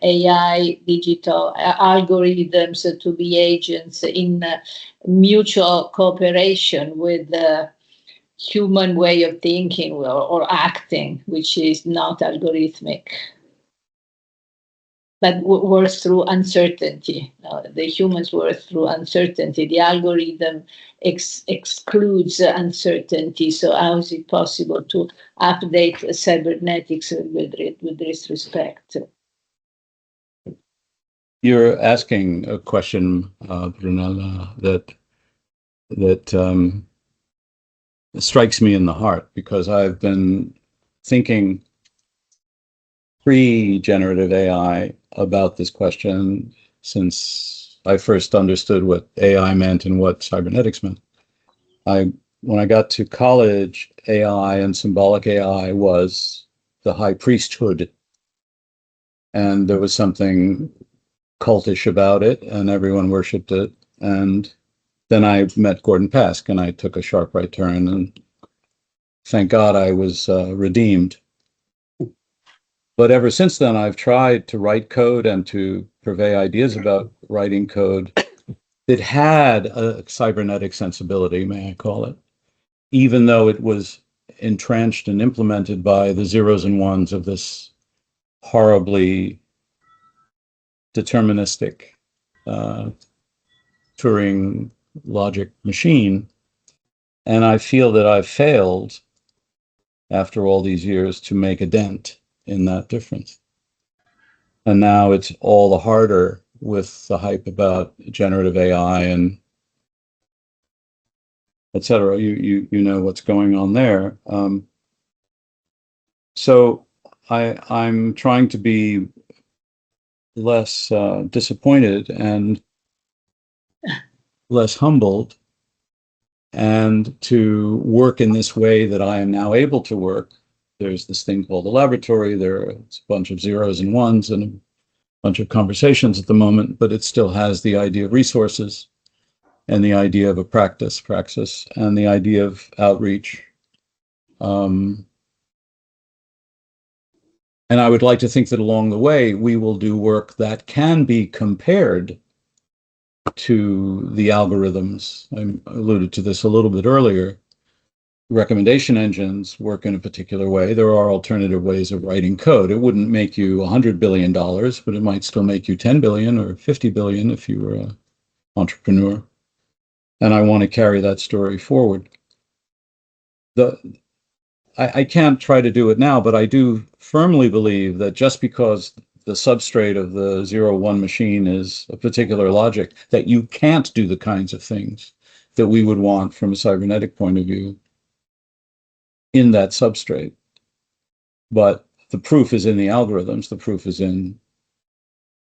AI, digital algorithms to be agents in mutual cooperation with the human way of thinking or acting, which is not algorithmic, but works through uncertainty? The humans work through uncertainty. The algorithm excludes uncertainty. So how is it possible to update cybernetics with this respect? You're asking a question, Brunella, that strikes me in the heart, because I've been thinking pre-generative AI about this question since I first understood what AI meant and what cybernetics meant. When I got to college, AI and symbolic AI was the high priesthood, and there was something cultish about it, and everyone worshipped it. And then I met Gordon Pask, and I took a sharp right turn, and thank God I was redeemed. But ever since then, I've tried to write code and to purvey ideas about writing code that had a cybernetic sensibility, may I call it, even though it was entrenched and implemented by the zeros and ones of this horribly deterministic Turing logic machine. And I feel that I've failed after all these years to make a dent in that difference. And now it's all the harder with the hype about generative AI and et cetera. You know what's going on there. So I'm trying to be less disappointed and less humbled, and to work in this way that I am now able to work. There's this thing called the laboratory. There's a bunch of zeros and ones and a bunch of conversations at the moment, but it still has the idea of resources and the idea of a praxis, and the idea of outreach. And I would like to think that along the way, we will do work that can be compared to the algorithms. I alluded to this a little bit earlier. Recommendation engines work in a particular way. There are alternative ways of writing code. It wouldn't make you $100 billion, but it might still make you 10 billion or 50 billion if you were an entrepreneur. And I want to carry that story forward. I can't try to do it now, but I do firmly believe that just because the substrate of the 0-1 machine is a particular logic, that you can't do the kinds of things that we would want from a cybernetic point of view in that substrate. But the proof is in the algorithms. The proof is in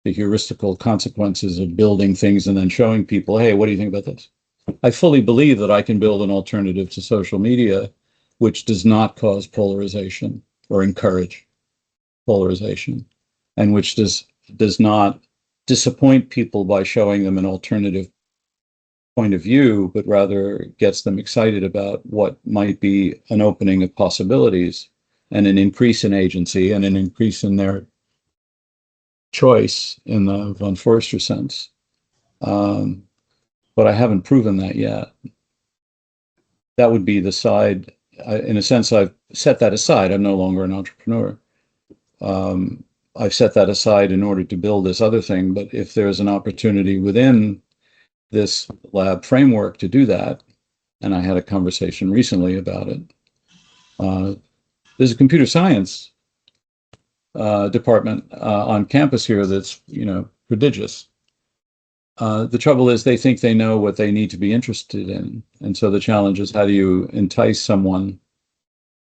the heuristical consequences of building things and then showing people, hey, what do you think about this? I fully believe that I can build an alternative to social media which does not cause polarization or encourage polarization, and which does not disappoint people by showing them an alternative point of view, but rather gets them excited about what might be an opening of possibilities and an increase in agency and an increase in their choice in the von Forster sense. But I haven't proven that yet. That would be the side. In a sense, I've set that aside. I'm no longer an entrepreneur. I've set that aside in order to build this other thing. But if there's an opportunity within this lab framework to do that, and I had a conversation recently about it, there's a computer science department on campus here that's, prodigious. The trouble is they think they know what they need to be interested in. And so the challenge is, how do you entice someone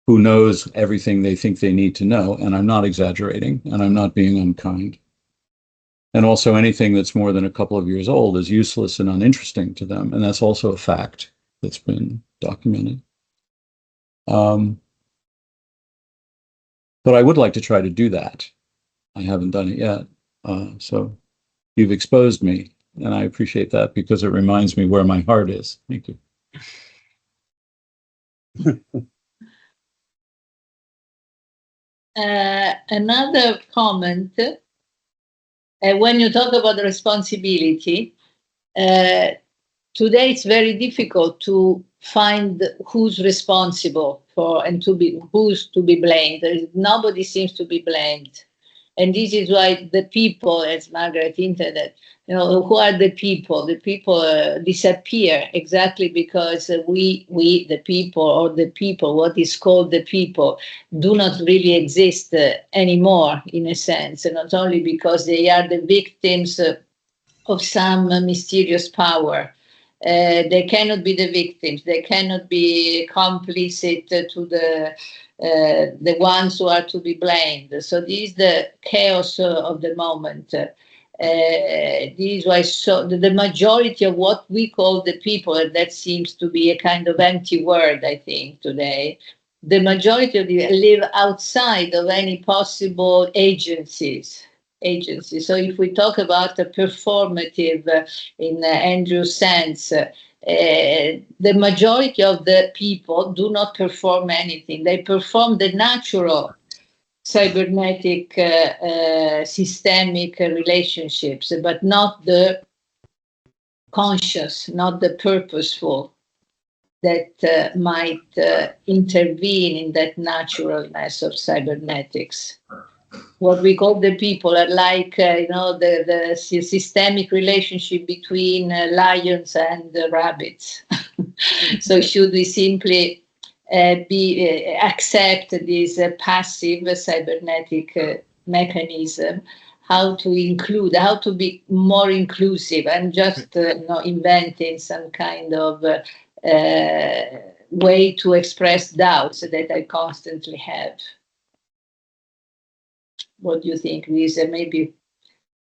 who knows everything they think they need to know? And I'm not exaggerating, and I'm not being unkind. And also anything that's more than a couple of years old is useless and uninteresting to them. And that's also a fact that's been documented. But I would like to try to do that. I haven't done it yet. So you've exposed me. And I appreciate that because it reminds me where my heart is. Thank you. Another comment, when you talk about responsibility, today it's very difficult to find who's responsible for and who's to be blamed. Nobody seems to be blamed. And this is why the people, as Margaret hinted, who are the people? The people disappear exactly because we, the people, or the people, what is called the people, do not really exist anymore, in a sense. And not only because they are the victims of some mysterious power. They cannot be the victims. They cannot be complicit to the ones who are to be blamed. So this is the chaos of the moment. This is why the majority of what we call the people, and that seems to be a kind of empty word, I think, today, the majority of them live outside of any possible agencies. So if we talk about the performative in Andrew's sense, the majority of the people do not perform anything. They perform the natural cybernetic systemic relationships, but not the conscious, not the purposeful, that might intervene in that naturalness of cybernetics. What we call the people are like, the systemic relationship between lions and rabbits. So should we simply accept this passive cybernetic mechanism? How to include, how to be more inclusive, and just inventing some kind of way to express doubts that I constantly have. What do you think? This is maybe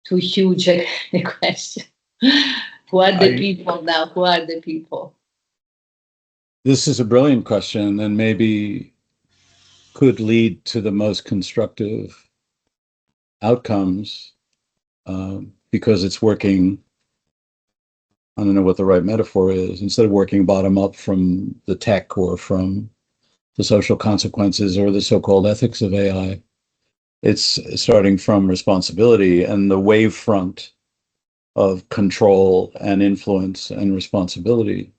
too huge a question. Who are the people now? Who are the people? This is a brilliant question, and maybe could lead to the most constructive outcomes, because it's working, I don't know what the right metaphor is, instead of working bottom up from the tech or from the social consequences or the so-called ethics of AI. It's starting from responsibility and the wave front of control and influence and responsibility.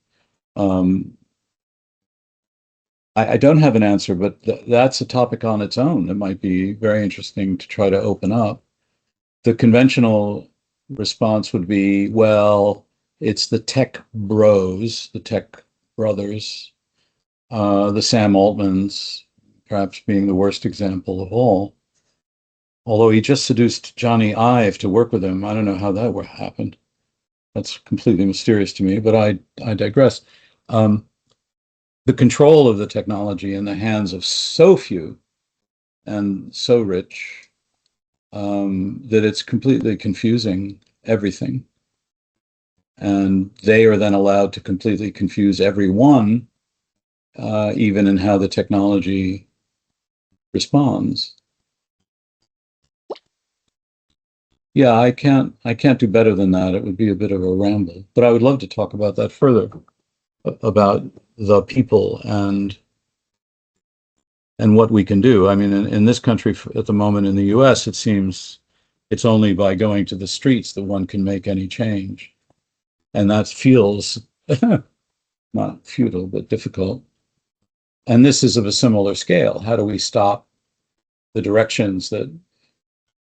I don't have an answer, but that's a topic on its own that might be very interesting to try to open up. The conventional response would be, well, it's the tech bros, the tech brothers, the Sam Altmans, perhaps being the worst example of all. Although he just seduced Johnny Ive to work with him. I don't know how that happened. That's completely mysterious to me, but I digress. The control of the technology in the hands of so few and so rich that it's completely confusing everything. And they are then allowed to completely confuse everyone, even in how the technology responds. Yeah, I can't do better than that. It would be a bit of a ramble, but I would love to talk about that further, about the people and what we can do. I mean, in this country at the moment, in the US, it seems it's only by going to the streets that one can make any change. And that feels not futile, but difficult. And this is of a similar scale. How do we stop the directions that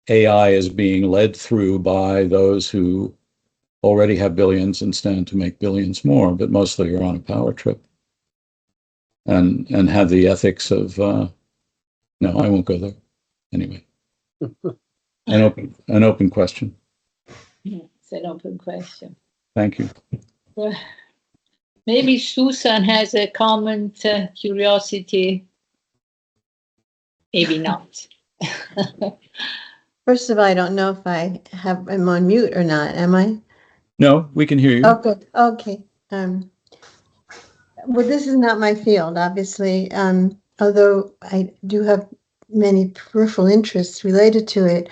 AI is being led through by those who already have billions and stand to make billions more, but mostly are on a power trip and have the ethics of, no, I won't go there. Anyway, an open question. It's an open question. Thank you. Well, maybe Susan has a comment, curiosity. Maybe not. First of all, I don't know if I'm on mute or not. Am I? No, we can hear you. Oh, good. Okay. Well, this is not my field, obviously. Although I do have many peripheral interests related to it.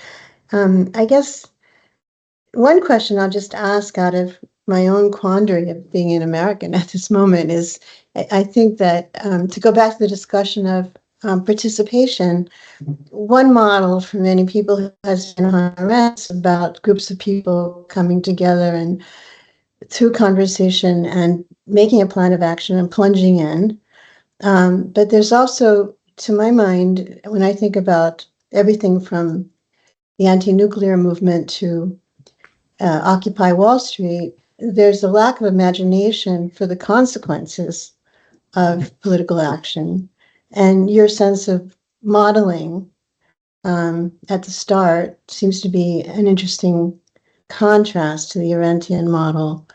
I guess one question I'll just ask out of my own quandary of being an American at this moment is, I think that to go back to the discussion of participation, one model for many people has been harmonious about groups of people coming together and through conversation and making a plan of action and plunging in. But there's also, to my mind, when I think about everything from the anti-nuclear movement to Occupy Wall Street, there's a lack of imagination for the consequences of political action. And your sense of modeling at the start seems to be an interesting contrast to the Arendtian model.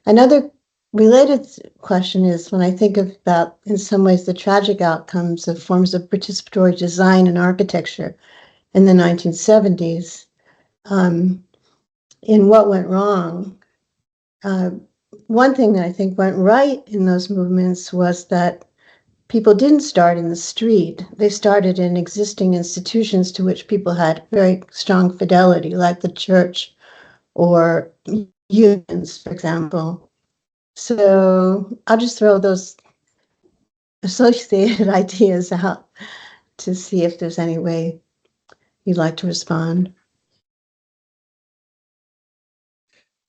Another related question is when I think about, in some ways, the tragic outcomes of forms of participatory design and architecture in the 1970s, in what went wrong. One thing that I think went right in those movements was that people didn't start in the street. They started in existing institutions to which people had very strong fidelity, like the church or unions, for example. So I'll just throw those associated ideas out. to see if there's any way you'd like to respond.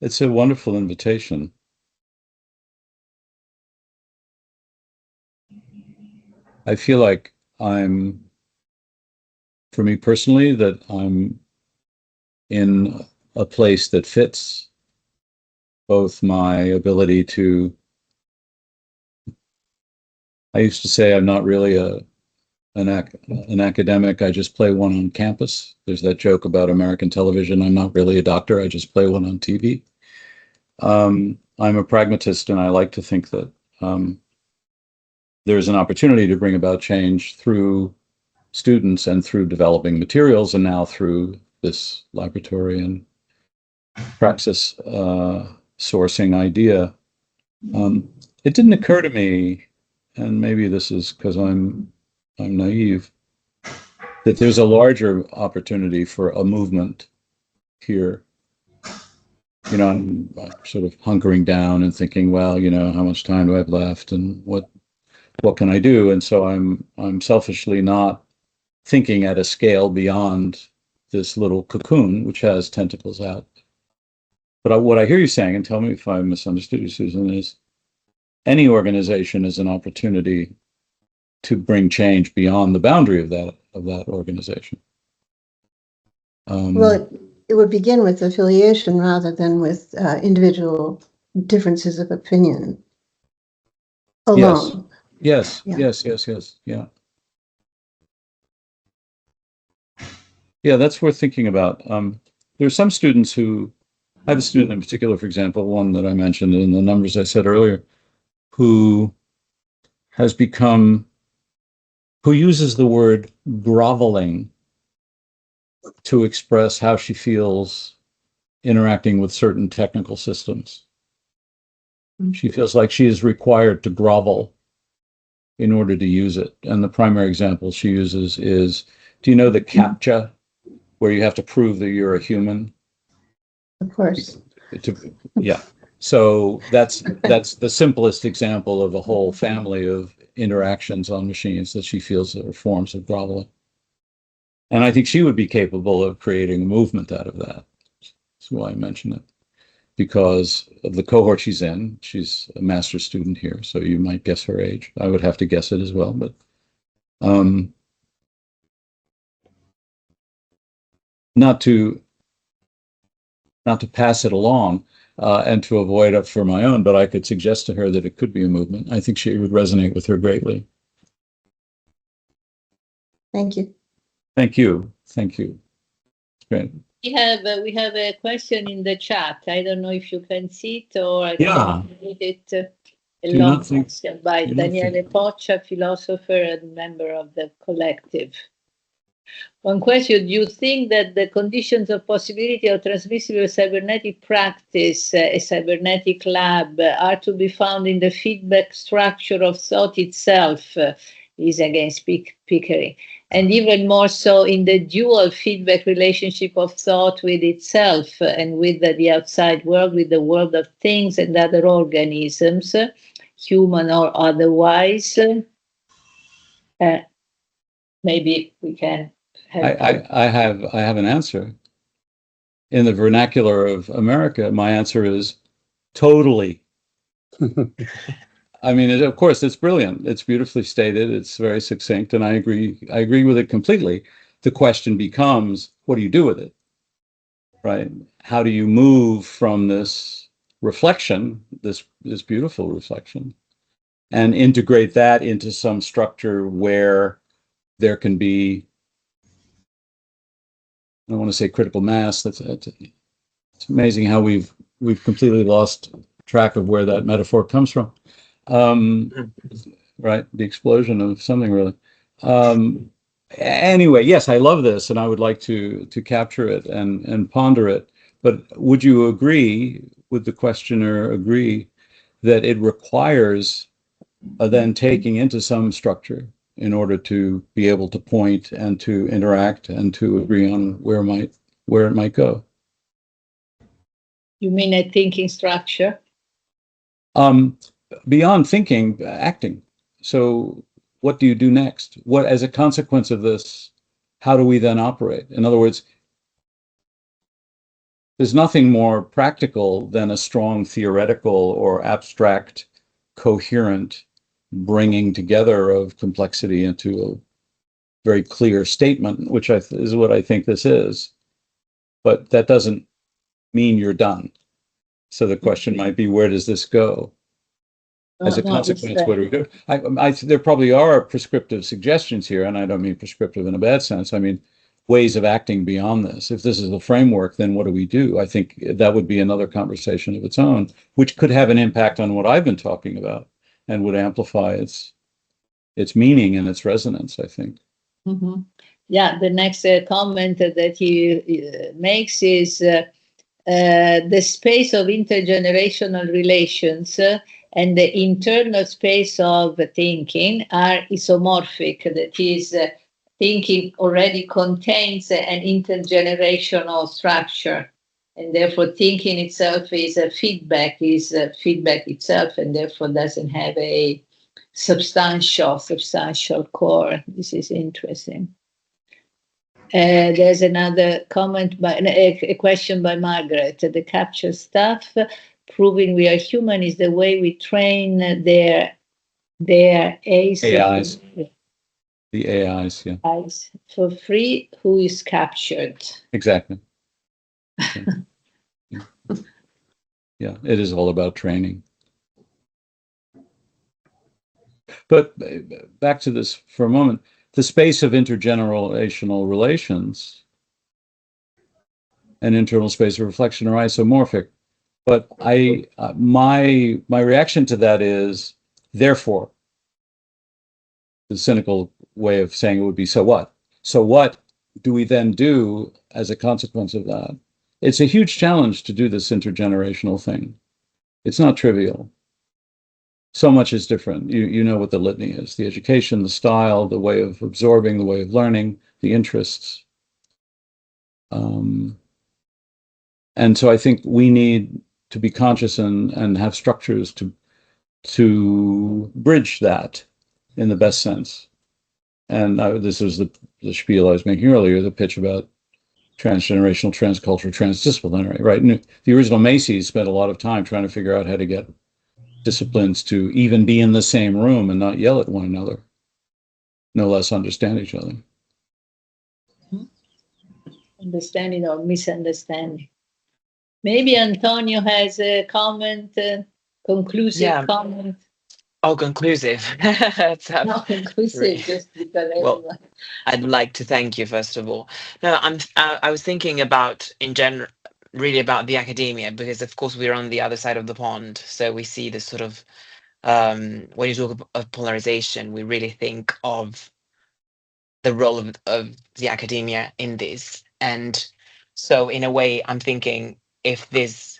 It's a wonderful invitation. I feel like for me personally, that I'm in a place that fits both my ability to, I used to say I'm not really an academic, I just play one on campus. There's that joke about American television, I'm not really a doctor, I just play one on TV. I'm a pragmatist, and I like to think that there's an opportunity to bring about change through students and through developing materials, and now through this laboratory and Praxis sourcing idea. It didn't occur to me, and maybe this is because I'm naive, that there's a larger opportunity for a movement here. You know, I'm sort of hunkering down and thinking, well, you know, how much time do I have left, and what can I do? And so I'm selfishly not thinking at a scale beyond this little cocoon, which has tentacles out. But what I hear you saying, and tell me if I misunderstood you, Susan, is any organization is an opportunity to bring change beyond the boundary of that organization. Well, it would begin with affiliation rather than with individual differences of opinion alone. Yes, Yeah. yes. Yeah. Yeah, that's worth thinking about. There are some students who, I have a student in particular, for example, one that I mentioned in the numbers I said earlier, who uses the word groveling to express how she feels interacting with certain technical systems. She feels like she is required to grovel in order to use it. And the primary example she uses is, do you know the CAPTCHA, where you have to prove that you're a human? Of course. Yeah. So that's the simplest example of a whole family of interactions on machines that she feels are forms of groveling. And I think she would be capable of creating a movement out of that. That's why I mention it. Because of the cohort she's in, she's a master's student here, so you might guess her age. I would have to guess it as well, but not to pass it along and to avoid it for my own, but I could suggest to her that it could be a movement. I think she would resonate with her greatly. Thank you. Thank you. Thank you. Great. We have a question in the chat. I don't know if you can see it, or I can read it. A long question by Daniele Poccia, philosopher and member of the collective. One question: do you think that the conditions of possibility of transmissible cybernetic practice, a cybernetic lab, are to be found in the feedback structure of thought itself? Is against Pickering, and even more so in the dual feedback relationship of thought with itself and with the outside world, with the world of things and other organisms, human or otherwise. Maybe we can have. I have an answer. In the vernacular of America, my answer is totally. I mean, of course, it's brilliant. It's beautifully stated. It's very succinct, and I agree with it completely. The question becomes, what do you do with it, right? How do you move from this reflection, this beautiful reflection, and integrate that into some structure where there can be, I don't want to say critical mass. It's amazing how we've completely lost track of where that metaphor comes from. Right, the explosion of something, really. Anyway, yes, I love this, and I would like to capture it and ponder it. But would you agree, would the questioner agree that it requires then taking into some structure in order to be able to point and to interact and to agree on where it might go? You mean a thinking structure? Beyond thinking, acting. So what do you do next? What, as a consequence of this, how do we then operate? In other words, there's nothing more practical than a strong theoretical or abstract, coherent bringing together of complexity into a very clear statement, which is what I think this is. But that doesn't mean you're done. So the question might be, where does this go? As a consequence, what do we do? There probably are prescriptive suggestions here, and I don't mean prescriptive in a bad sense. I mean ways of acting beyond this. If this is the framework, then what do we do? I think that would be another conversation of its own, which could have an impact on what I've been talking about and would amplify its meaning and its resonance, I think. Mm-hmm. Yeah, the next comment that he makes is the space of intergenerational relations and the internal space of thinking are isomorphic. That is, thinking already contains an intergenerational structure, and therefore thinking itself is a feedback itself, and therefore doesn't have a substantial core. This is interesting. There's another comment a question by Margaret. The capture stuff proving we are human is the way we train their AIs. The AIs, yeah. AIs for free, who is captured. Exactly. Yeah, it is all about training. But back to this for a moment, the space of intergenerational relations and internal space of reflection are isomorphic. But my reaction to that is, therefore, the cynical way of saying it would be, so what? So what do we then do as a consequence of that? It's a huge challenge to do this intergenerational thing. It's not trivial. So much is different. You know what the litany is: the education, the style, the way of absorbing, the way of learning, the interests. And so I think we need to be conscious and have structures to bridge that in the best sense. And this was the spiel I was making earlier, the pitch about transgenerational, transcultural, transdisciplinary, right? And the original Macy's spent a lot of time trying to figure out how to get disciplines to even be in the same room and not yell at one another, no less understand each other. Understanding or misunderstanding. Maybe Antonio has a comment, conclusive comment. Oh, conclusive. Not conclusive, just because everyone. I'd like to thank you, first of all. No, I was thinking about, in general, really about the academia, because of course we're on the other side of the pond. So we see this sort of, when you talk of polarization, we really think of the role of the academia in this. And so in a way, I'm thinking if the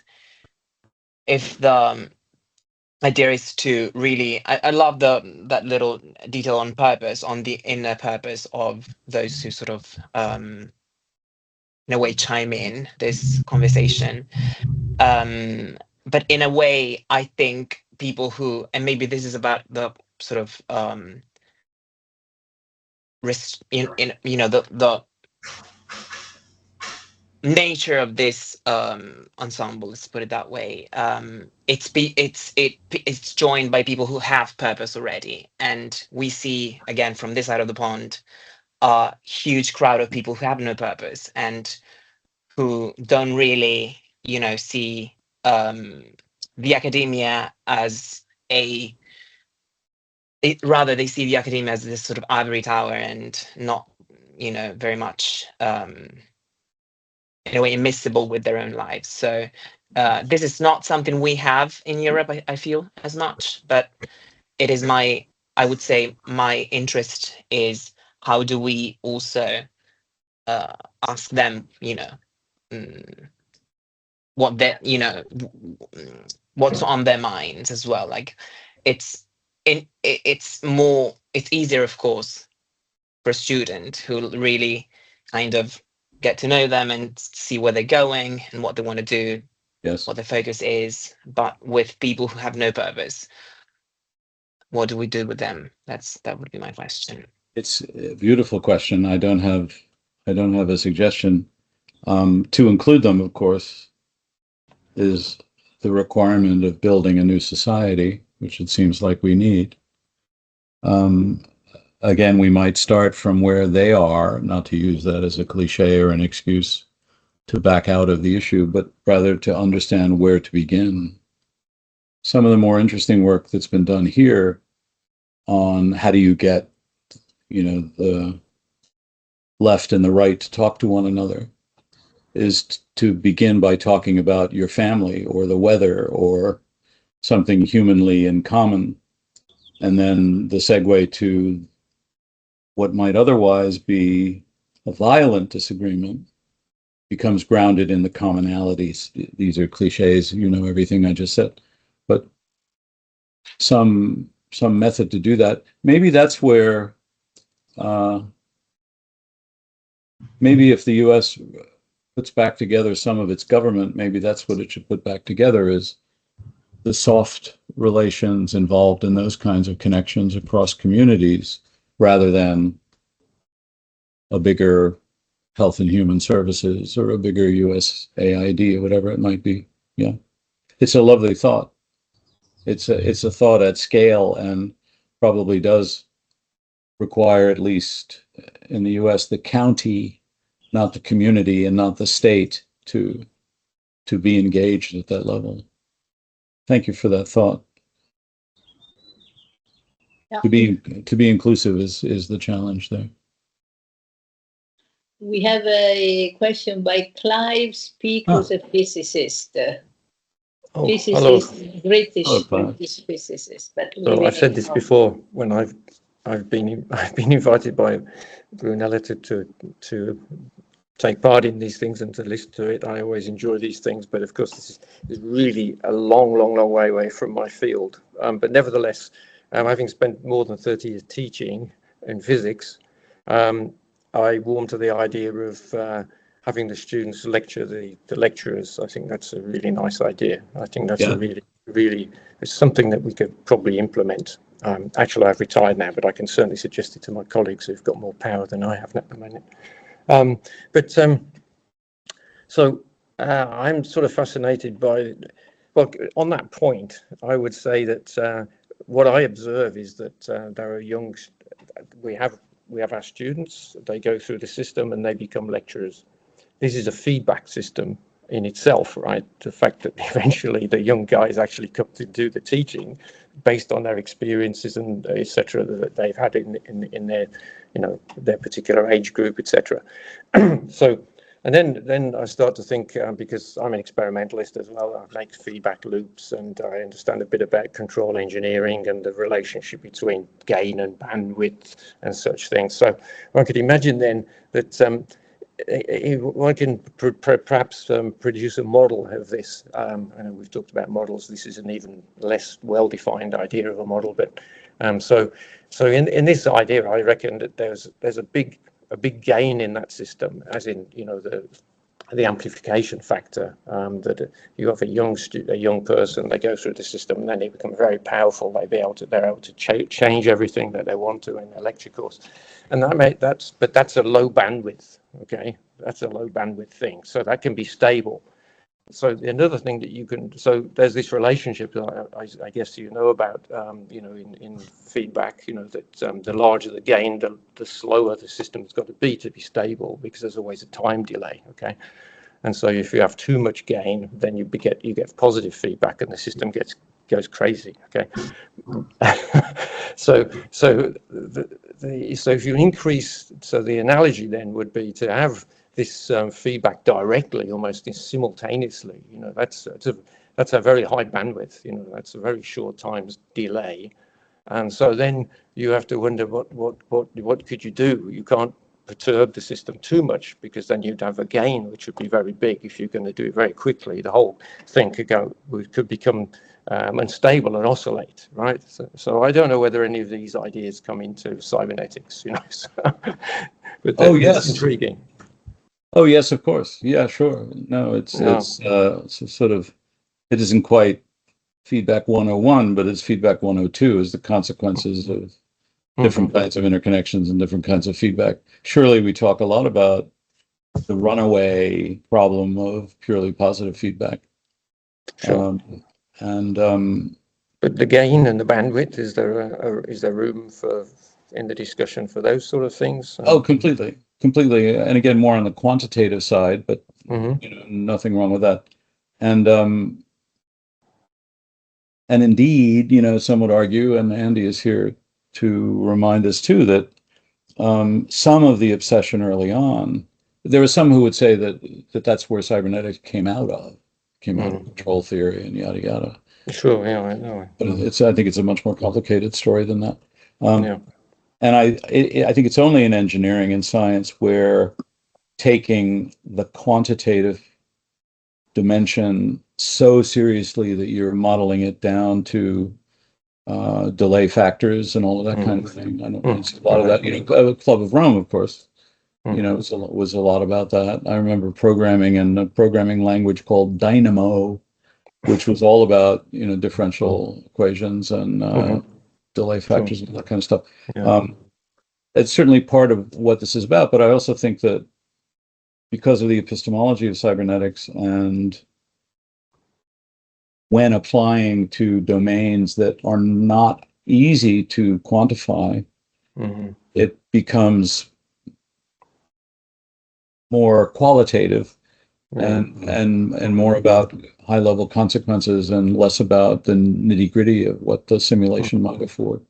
idea is to really, I love that little detail on purpose, on the inner purpose of those who sort of in a way chime in this conversation. But in a way, I think people who, and maybe this is about the sort of the nature of this ensemble, let's put it that way. It's joined by people who have purpose already, and we see again from this side of the pond a huge crowd of people who have no purpose and who don't really see the academia as rather they see the academia as this sort of ivory tower and not very much in a way immiscible with their own lives. So this is not something we have in Europe, I feel, as much, but it is I would say my interest is how do we also ask them, what what's on their minds as well. Like it's easier, of course, for a student who really kind of get to know them and see where they're going and what they want to do, yes, what their focus is. But with people who have no purpose, what do we do with them? That would be my question. It's a beautiful question. I don't have a suggestion. To include them, of course, is the requirement of building a new society, which it seems like we need. Again, we might start from where they are, not to use that as a cliche or an excuse to back out of the issue, but rather to understand where to begin. Some of the more interesting work that's been done here on how do you get, the left and the right to talk to one another is to begin by talking about your family or the weather or something humanly in common. And then the segue to what might otherwise be a violent disagreement becomes grounded in the commonalities. These are cliches, everything I just said, but some method to do that. Maybe that's where, maybe if the US puts back together some of its government, maybe that's what it should put back together, is the soft relations involved in those kinds of connections across communities, rather than a bigger health and human services or a bigger USAID or whatever it might be. Yeah, it's a lovely thought. It's a thought at scale, and probably does require, at least in the US, the county, not the community and not the state, to be engaged at that level. Thank you for that thought. Yeah. To be inclusive is the challenge there. We have a question by Clive Speak, who's a physicist. Hello. British physicist. But so I've said this before when I've been invited by Brunella to take part in these things and to listen to it. I always enjoy these things, but of course this is really a long way away from my field. But nevertheless, having spent more than 30 years teaching in physics, I warm to the idea of having the students lecture the lecturers. I think that's a really nice idea. I think that's a really it's something that we could probably implement. Actually, I've retired now, but I can certainly suggest it to my colleagues who've got more power than I have at the moment. So I'm sort of fascinated by, well, on that point, I would say that what I observe is that there are we have our students, they go through the system and they become lecturers. This is a feedback system in itself, right? The fact that eventually the young guys actually come to do the teaching based on their experiences and etc. that they've had in their, their particular age group, etc. So, and then I start to think, because I'm an experimentalist as well, I like feedback loops, and I understand a bit about control engineering and the relationship between gain and bandwidth and such things. So one could imagine then that one can perhaps produce a model of this. I know we've talked about models. This is an even less well-defined idea of a model, but so in this idea, I reckon that there's a big gain in that system, as in the amplification factor, that you have a young person, they go through the system and then they become very powerful. They're able to change everything that they want to in their lecture course, and that's a low bandwidth. Okay, that's a low bandwidth thing, so that can be stable. So another thing that so there's this relationship that I guess about, in feedback, that the larger the gain, the slower the system's got to be stable, because there's always a time delay. Okay, and so if you have too much gain, then you get positive feedback and the system goes crazy. Okay, so if you increase, so the analogy then would be to have this feedback directly, almost simultaneously. That's a very high bandwidth. That's a very short times delay, and so then you have to wonder what could you do? You can't perturb the system too much, because then you'd have a gain which would be very big. If you're going to do it very quickly, the whole thing could become unstable and oscillate, right? So I don't know whether any of these ideas come into cybernetics, but that's intriguing. Oh yes, of course. Yeah, sure. No, it's sort of, it isn't quite feedback 101, but it's feedback 102 is the consequences of different kinds of interconnections and different kinds of feedback. Surely we talk a lot about the runaway problem of purely positive feedback. Sure. But the gain and the bandwidth, is there room for in the discussion for those sort of things? Oh, completely. And again, more on the quantitative side, but nothing wrong with that. And indeed, some would argue, and Andy is here to remind us too, that some of the obsession early on, there were some who would say that that's where cybernetics came out of control theory and yada yada. Sure, yeah, I know. But I think it's a much more complicated story than that. And I think it's only in engineering and science where taking the quantitative dimension so seriously that you're modeling it down to delay factors and all of that kind of thing. I don't see a lot of that. Club of Rome, of course, was a lot about that. I remember programming in a programming language called Dynamo, which was all about differential equations and delay factors and that kind of stuff. It's certainly part of what this is about, but I also think that because of the epistemology of cybernetics and when applying to domains that are not easy to quantify, it becomes more qualitative and more about high-level consequences and less about the nitty-gritty of what the simulation might afford.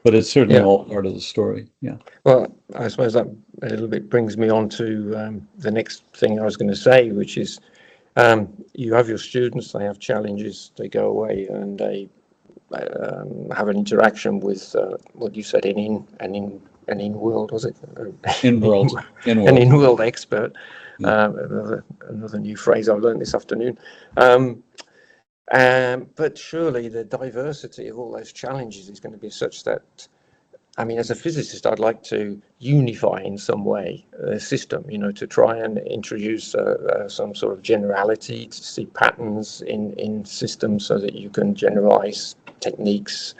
But it's certainly all part of the story. Yeah. Well, I suppose that a little bit brings me on to the next thing I was going to say, which is you have your students, they have challenges, they go away and they have an interaction with what you said, an in-world, was it? In-world. An in-world expert. Another new phrase I've learned this afternoon. But surely the diversity of all those challenges is going to be such that, I mean, as a physicist, I'd like to unify in some way a system, to try and introduce some sort of generality, to see patterns in systems so that you can generalize techniques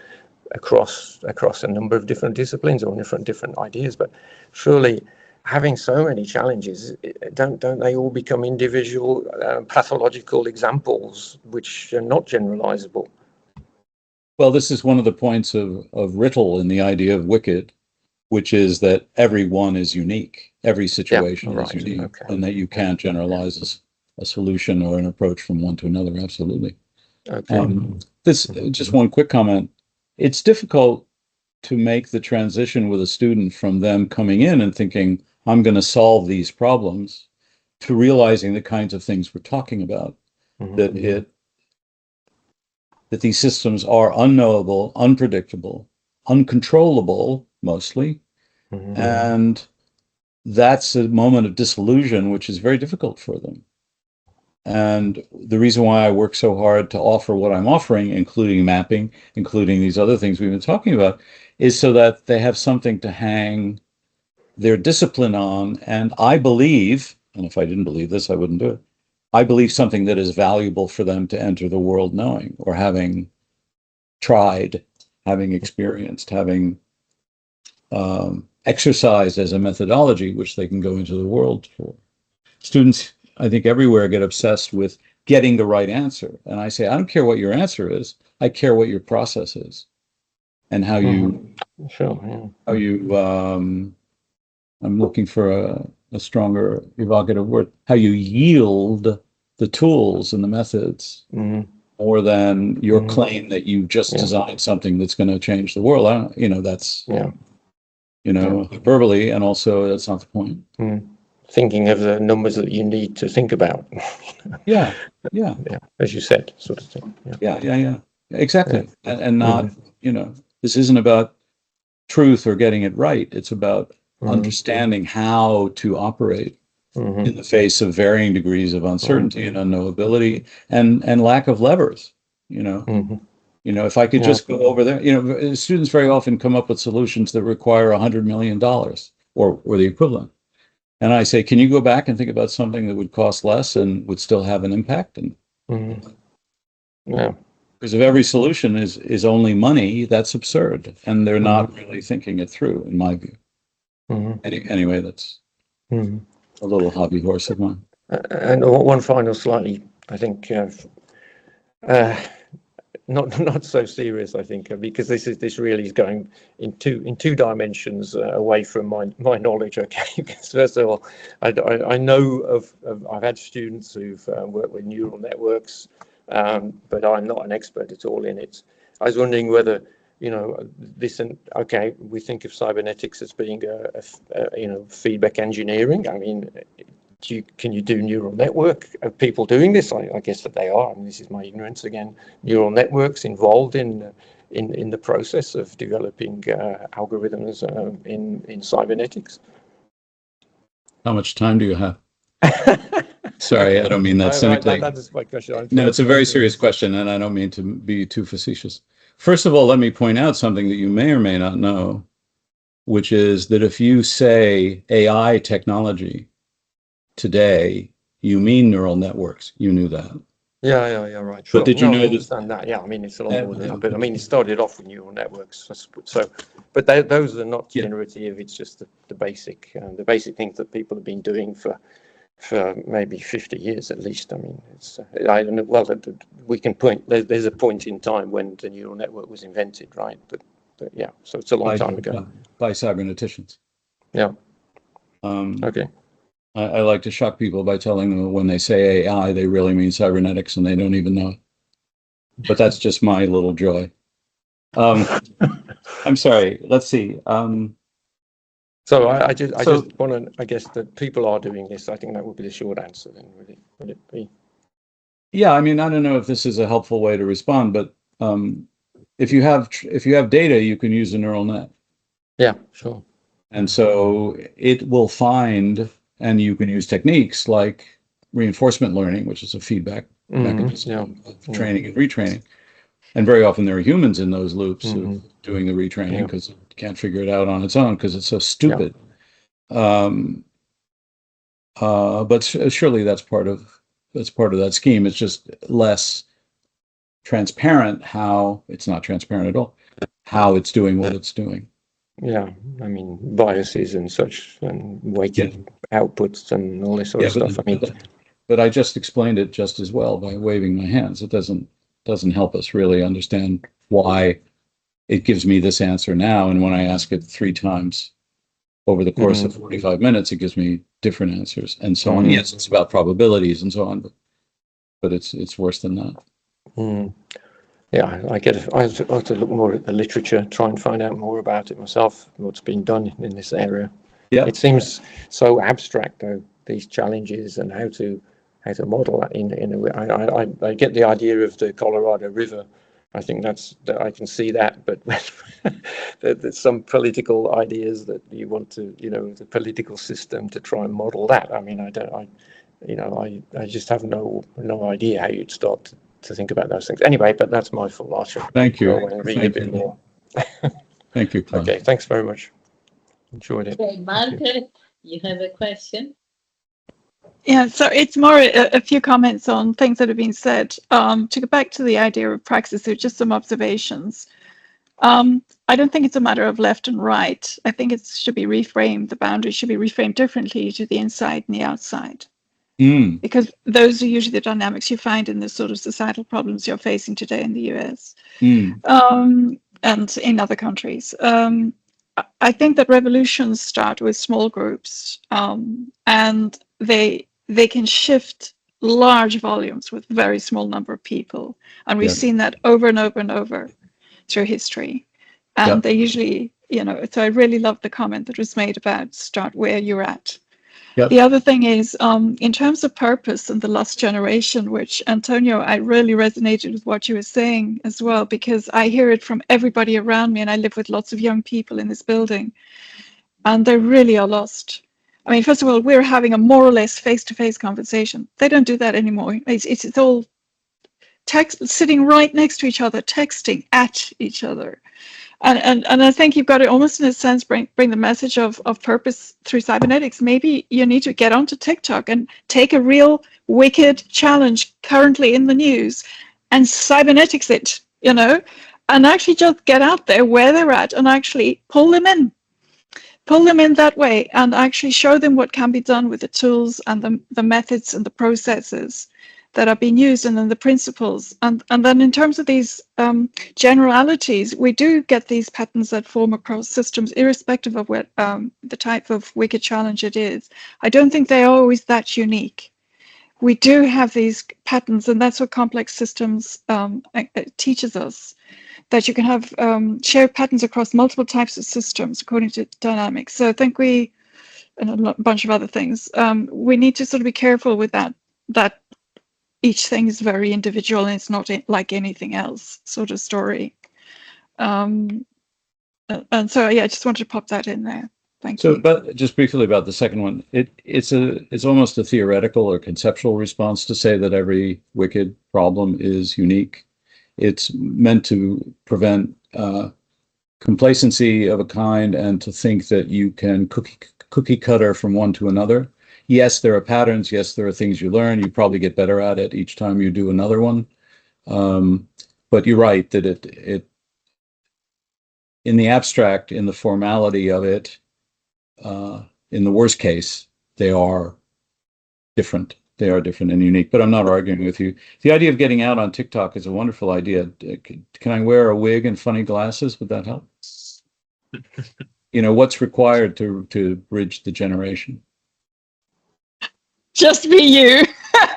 across a number of different disciplines or different ideas. But surely having so many challenges, don't they all become individual pathological examples which are not generalizable? Well, this is one of the points of Rittel in the idea of wicked, which is that everyone is unique. Every situation is unique, and that you can't generalize a solution or an approach from one to another. Absolutely. This just one quick comment. It's difficult to make the transition with a student from them coming in and thinking, I'm going to solve these problems, to realizing the kinds of things we're talking about, that these systems are unknowable, unpredictable, uncontrollable, mostly, and that's a moment of disillusion, which is very difficult for them. And the reason why I work so hard to offer what I'm offering, including mapping, including these other things we've been talking about, is so that they have something to hang their discipline on. And I believe, and if I didn't believe this, I wouldn't do it, I believe something that is valuable for them to enter the world knowing, or having tried, having experienced, having exercised as a methodology, which they can go into the world for. Students, I think, everywhere get obsessed with getting the right answer. And I say, I don't care what your answer is. I care what your process is and how you, I'm looking for a stronger evocative word, how you yield the tools and the methods more than your claim that you just designed something that's going to change the world. That's, hyperbole, and also that's not the point. Thinking of the numbers that you need to think about. Yeah. As you said, sort of thing. Yeah. Exactly. And not, this isn't about truth or getting it right. It's about understanding how to operate in the face of varying degrees of uncertainty and unknowability and lack of levers, if I could just go over there, students very often come up with solutions that require $100 million or the equivalent. And I say, can you go back and think about something that would cost less and would still have an impact? And Because if every solution is only money, that's absurd, and they're not really thinking it through, in my view. Anyway, that's a little hobby horse of mine. And one final, slightly, I think, not so serious, I think, because this really is going in two dimensions away from my knowledge. Okay, because first of all, I know I've had students who've worked with neural networks, but I'm not an expert at all in it. I was wondering whether, okay, we think of cybernetics as being a feedback engineering. I mean, can you do neural network? Are people doing this? I guess that they are. I mean, this is my ignorance again. Neural networks involved in the process of developing algorithms in cybernetics. How much time do you have? Sorry, I don't mean that cynically. That's my question. No, it's a very serious question, and I don't mean to be too facetious. First of all, let me point out something that you may or may not know, which is that if you say AI technology today, you mean neural networks. You knew that. Yeah, right. Sure. But did you know I understand that? Yeah, I mean, it's a lot more than that. But I mean, it started off with neural networks. So, but those are not generative. It's just the basic things that people have been doing for maybe 50 years at least. I mean, it's I don't know. Well, we can point. There's a point in time when the neural network was invented, right? But yeah, so it's a long time ago. By cyberneticians. Yeah. Okay. I like to shock people by telling them that when they say AI, they really mean cybernetics, and they don't even know it. But that's just my little joy. I'm sorry. Let's see. So I just want to, I guess, that people are doing this. I think that would be the short answer then, really. Would it be? Yeah, I mean, I don't know if this is a helpful way to respond, but if you have data, you can use a neural net. Yeah, sure. And so it will find, and you can use techniques like reinforcement learning, which is a feedback mechanism of training and retraining. And very often there are humans in those loops of doing the retraining because it can't figure it out on its own because it's so stupid. But surely that's part of that scheme. It's just less transparent how it's not transparent at all, how it's doing what it's doing. Yeah, I mean, biases and such, and weighted outputs and all this sort of stuff. But I just explained it just as well by waving my hands. It doesn't help us really understand why it gives me this answer now, and when I ask it 3 times over the course of 45 minutes, it gives me different answers, and so on. Yes, it's about probabilities and so on, but it's worse than that. Yeah, I have to look more at the literature, try and find out more about it myself, what's been done in this area. Yeah, it seems so abstract though, these challenges and how to model that in a way. I get the idea of the Colorado River. I think I can see that, but there's some political ideas that you want to, the political system to try and model that. I mean, I just have no idea how you'd start to think about those things. Anyway, but that's my fault. I should Thank you. go and read a bit more. Thank you, Clive. Okay, thanks very much. Enjoyed it. Okay, Margaret, you have a question? Yeah, so it's more a few comments on things that have been said. To go back to the idea of praxis, so just some observations. I don't think it's a matter of left and right. I think it should be reframed, the boundaries should be reframed differently to the inside and the outside. Because those are usually the dynamics you find in the sort of societal problems you're facing today in the US and in other countries. I think that revolutions start with small groups and they can shift large volumes with very small number of people. And we've seen that over and over and over through history. And they usually, so I really love the comment that was made about start where you're at. The other thing is, in terms of purpose and the lost generation, which, Antonio, I really resonated with what you were saying as well, because I hear it from everybody around me, and I live with lots of young people in this building, and they really are lost. I mean, first of all, we're having a more or less face-to-face conversation. They don't do that anymore. It's all text, sitting right next to each other, texting at each other. And I think you've got to almost, in a sense, bring the message of purpose through cybernetics. Maybe you need to get onto TikTok and take a real wicked challenge currently in the news and cybernetics it, and actually just get out there where they're at and actually pull them in that way, and actually show them what can be done with the tools and the methods and the processes that are being used, and then the principles. And then in terms of these generalities, we do get these patterns that form across systems, irrespective of what the type of wicked challenge it is. I don't think they are always that unique. We do have these patterns, and that's what complex systems teaches us, that you can have shared patterns across multiple types of systems according to dynamics. So I think we, and a bunch of other things, we need to sort of be careful with that each thing is very individual and it's not like anything else sort of story. And so, yeah, I just wanted to pop that in there. Thank you. But just briefly about the second one, it's almost a theoretical or conceptual response to say that every wicked problem is unique. It's meant to prevent complacency of a kind and to think that you can cookie cutter from one to another. Yes, there are patterns. Yes, there are things you learn. You probably get better at it each time you do another one. But you're right that it in the abstract, in the formality of it, in the worst case, they are different. They are different and unique, but I'm not arguing with you. The idea of getting out on TikTok is a wonderful idea. Can I wear a wig and funny glasses? Would that help? What's required to bridge the generation? Just be you,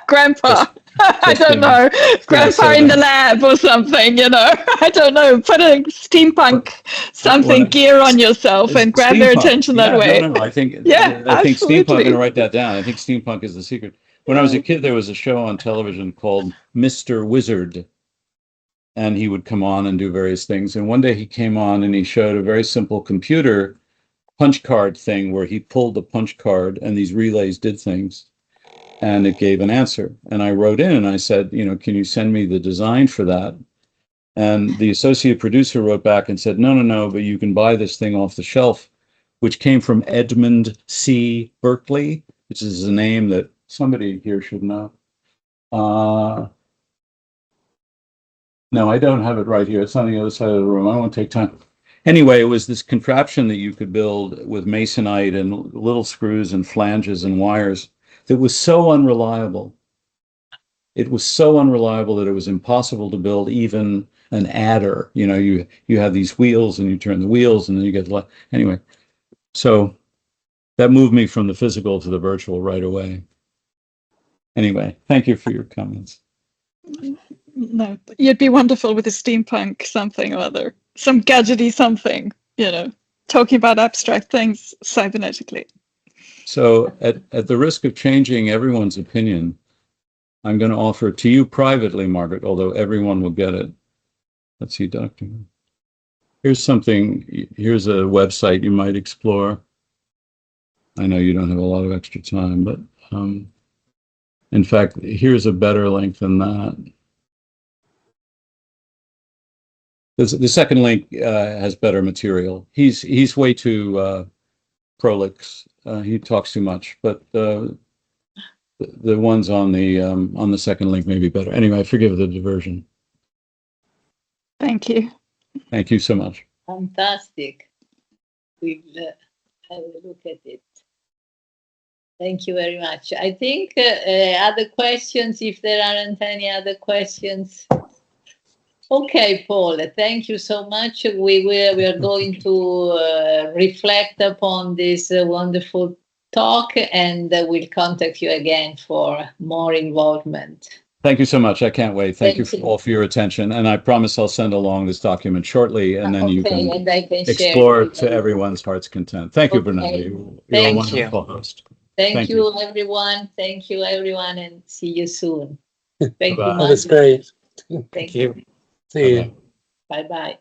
Grandpa. I don't know, Grandpa in the lab or something, I don't know, put a steampunk gear on yourself and grab their attention that way. No, I think absolutely. steampunk, I'm going to write that down. I think steampunk is the secret. When I was a kid, there was a show on television called Mr. Wizard, and he would come on and do various things. And one day he came on and he showed a very simple computer punch card thing where he pulled the punch card and these relays did things. And it gave an answer. And I wrote in and I said, can you send me the design for that? And the associate producer wrote back and said, no, but you can buy this thing off the shelf, which came from Edmund C. Berkeley, which is a name that somebody here should know. No, I don't have it right here. It's on the other side of the room. I won't take time. Anyway, it was this contraption that you could build with masonite and little screws and flanges and wires. That was so unreliable. It was so unreliable that it was impossible to build even an adder. You have these wheels and you turn the wheels and then you get the anyway. So that moved me from the physical to the virtual right away. Anyway, thank you for your comments. No, you'd be wonderful with a steampunk something or other, some gadgety something, talking about abstract things cybernetically. So at the risk of changing everyone's opinion, I'm going to offer to you privately, Margaret, although everyone will get it. Let's see, Doctor. Here's a website you might explore. I know you don't have a lot of extra time, but in fact, here's a better link than that. The second link has better material. He's way too prolix. He talks too much, but the ones on the second link may be better. Anyway, forgive the diversion. Thank you. Thank you so much. Fantastic. We'll have a look at it. Thank you very much. I think other questions, if there aren't any other questions. Okay, Paul, thank you so much. We are going to reflect upon this wonderful talk, and we'll contact you again for more involvement. Thank you so much. I can't wait. Thank you all for your attention. And I promise I'll send along this document shortly, and then you can explore it to everyone's heart's content. Thank you, Brunelli. You're a wonderful host. Thank you, everyone. Thank you, everyone, and see you soon. Thank you. That was great. Thank you. See you. Bye-bye.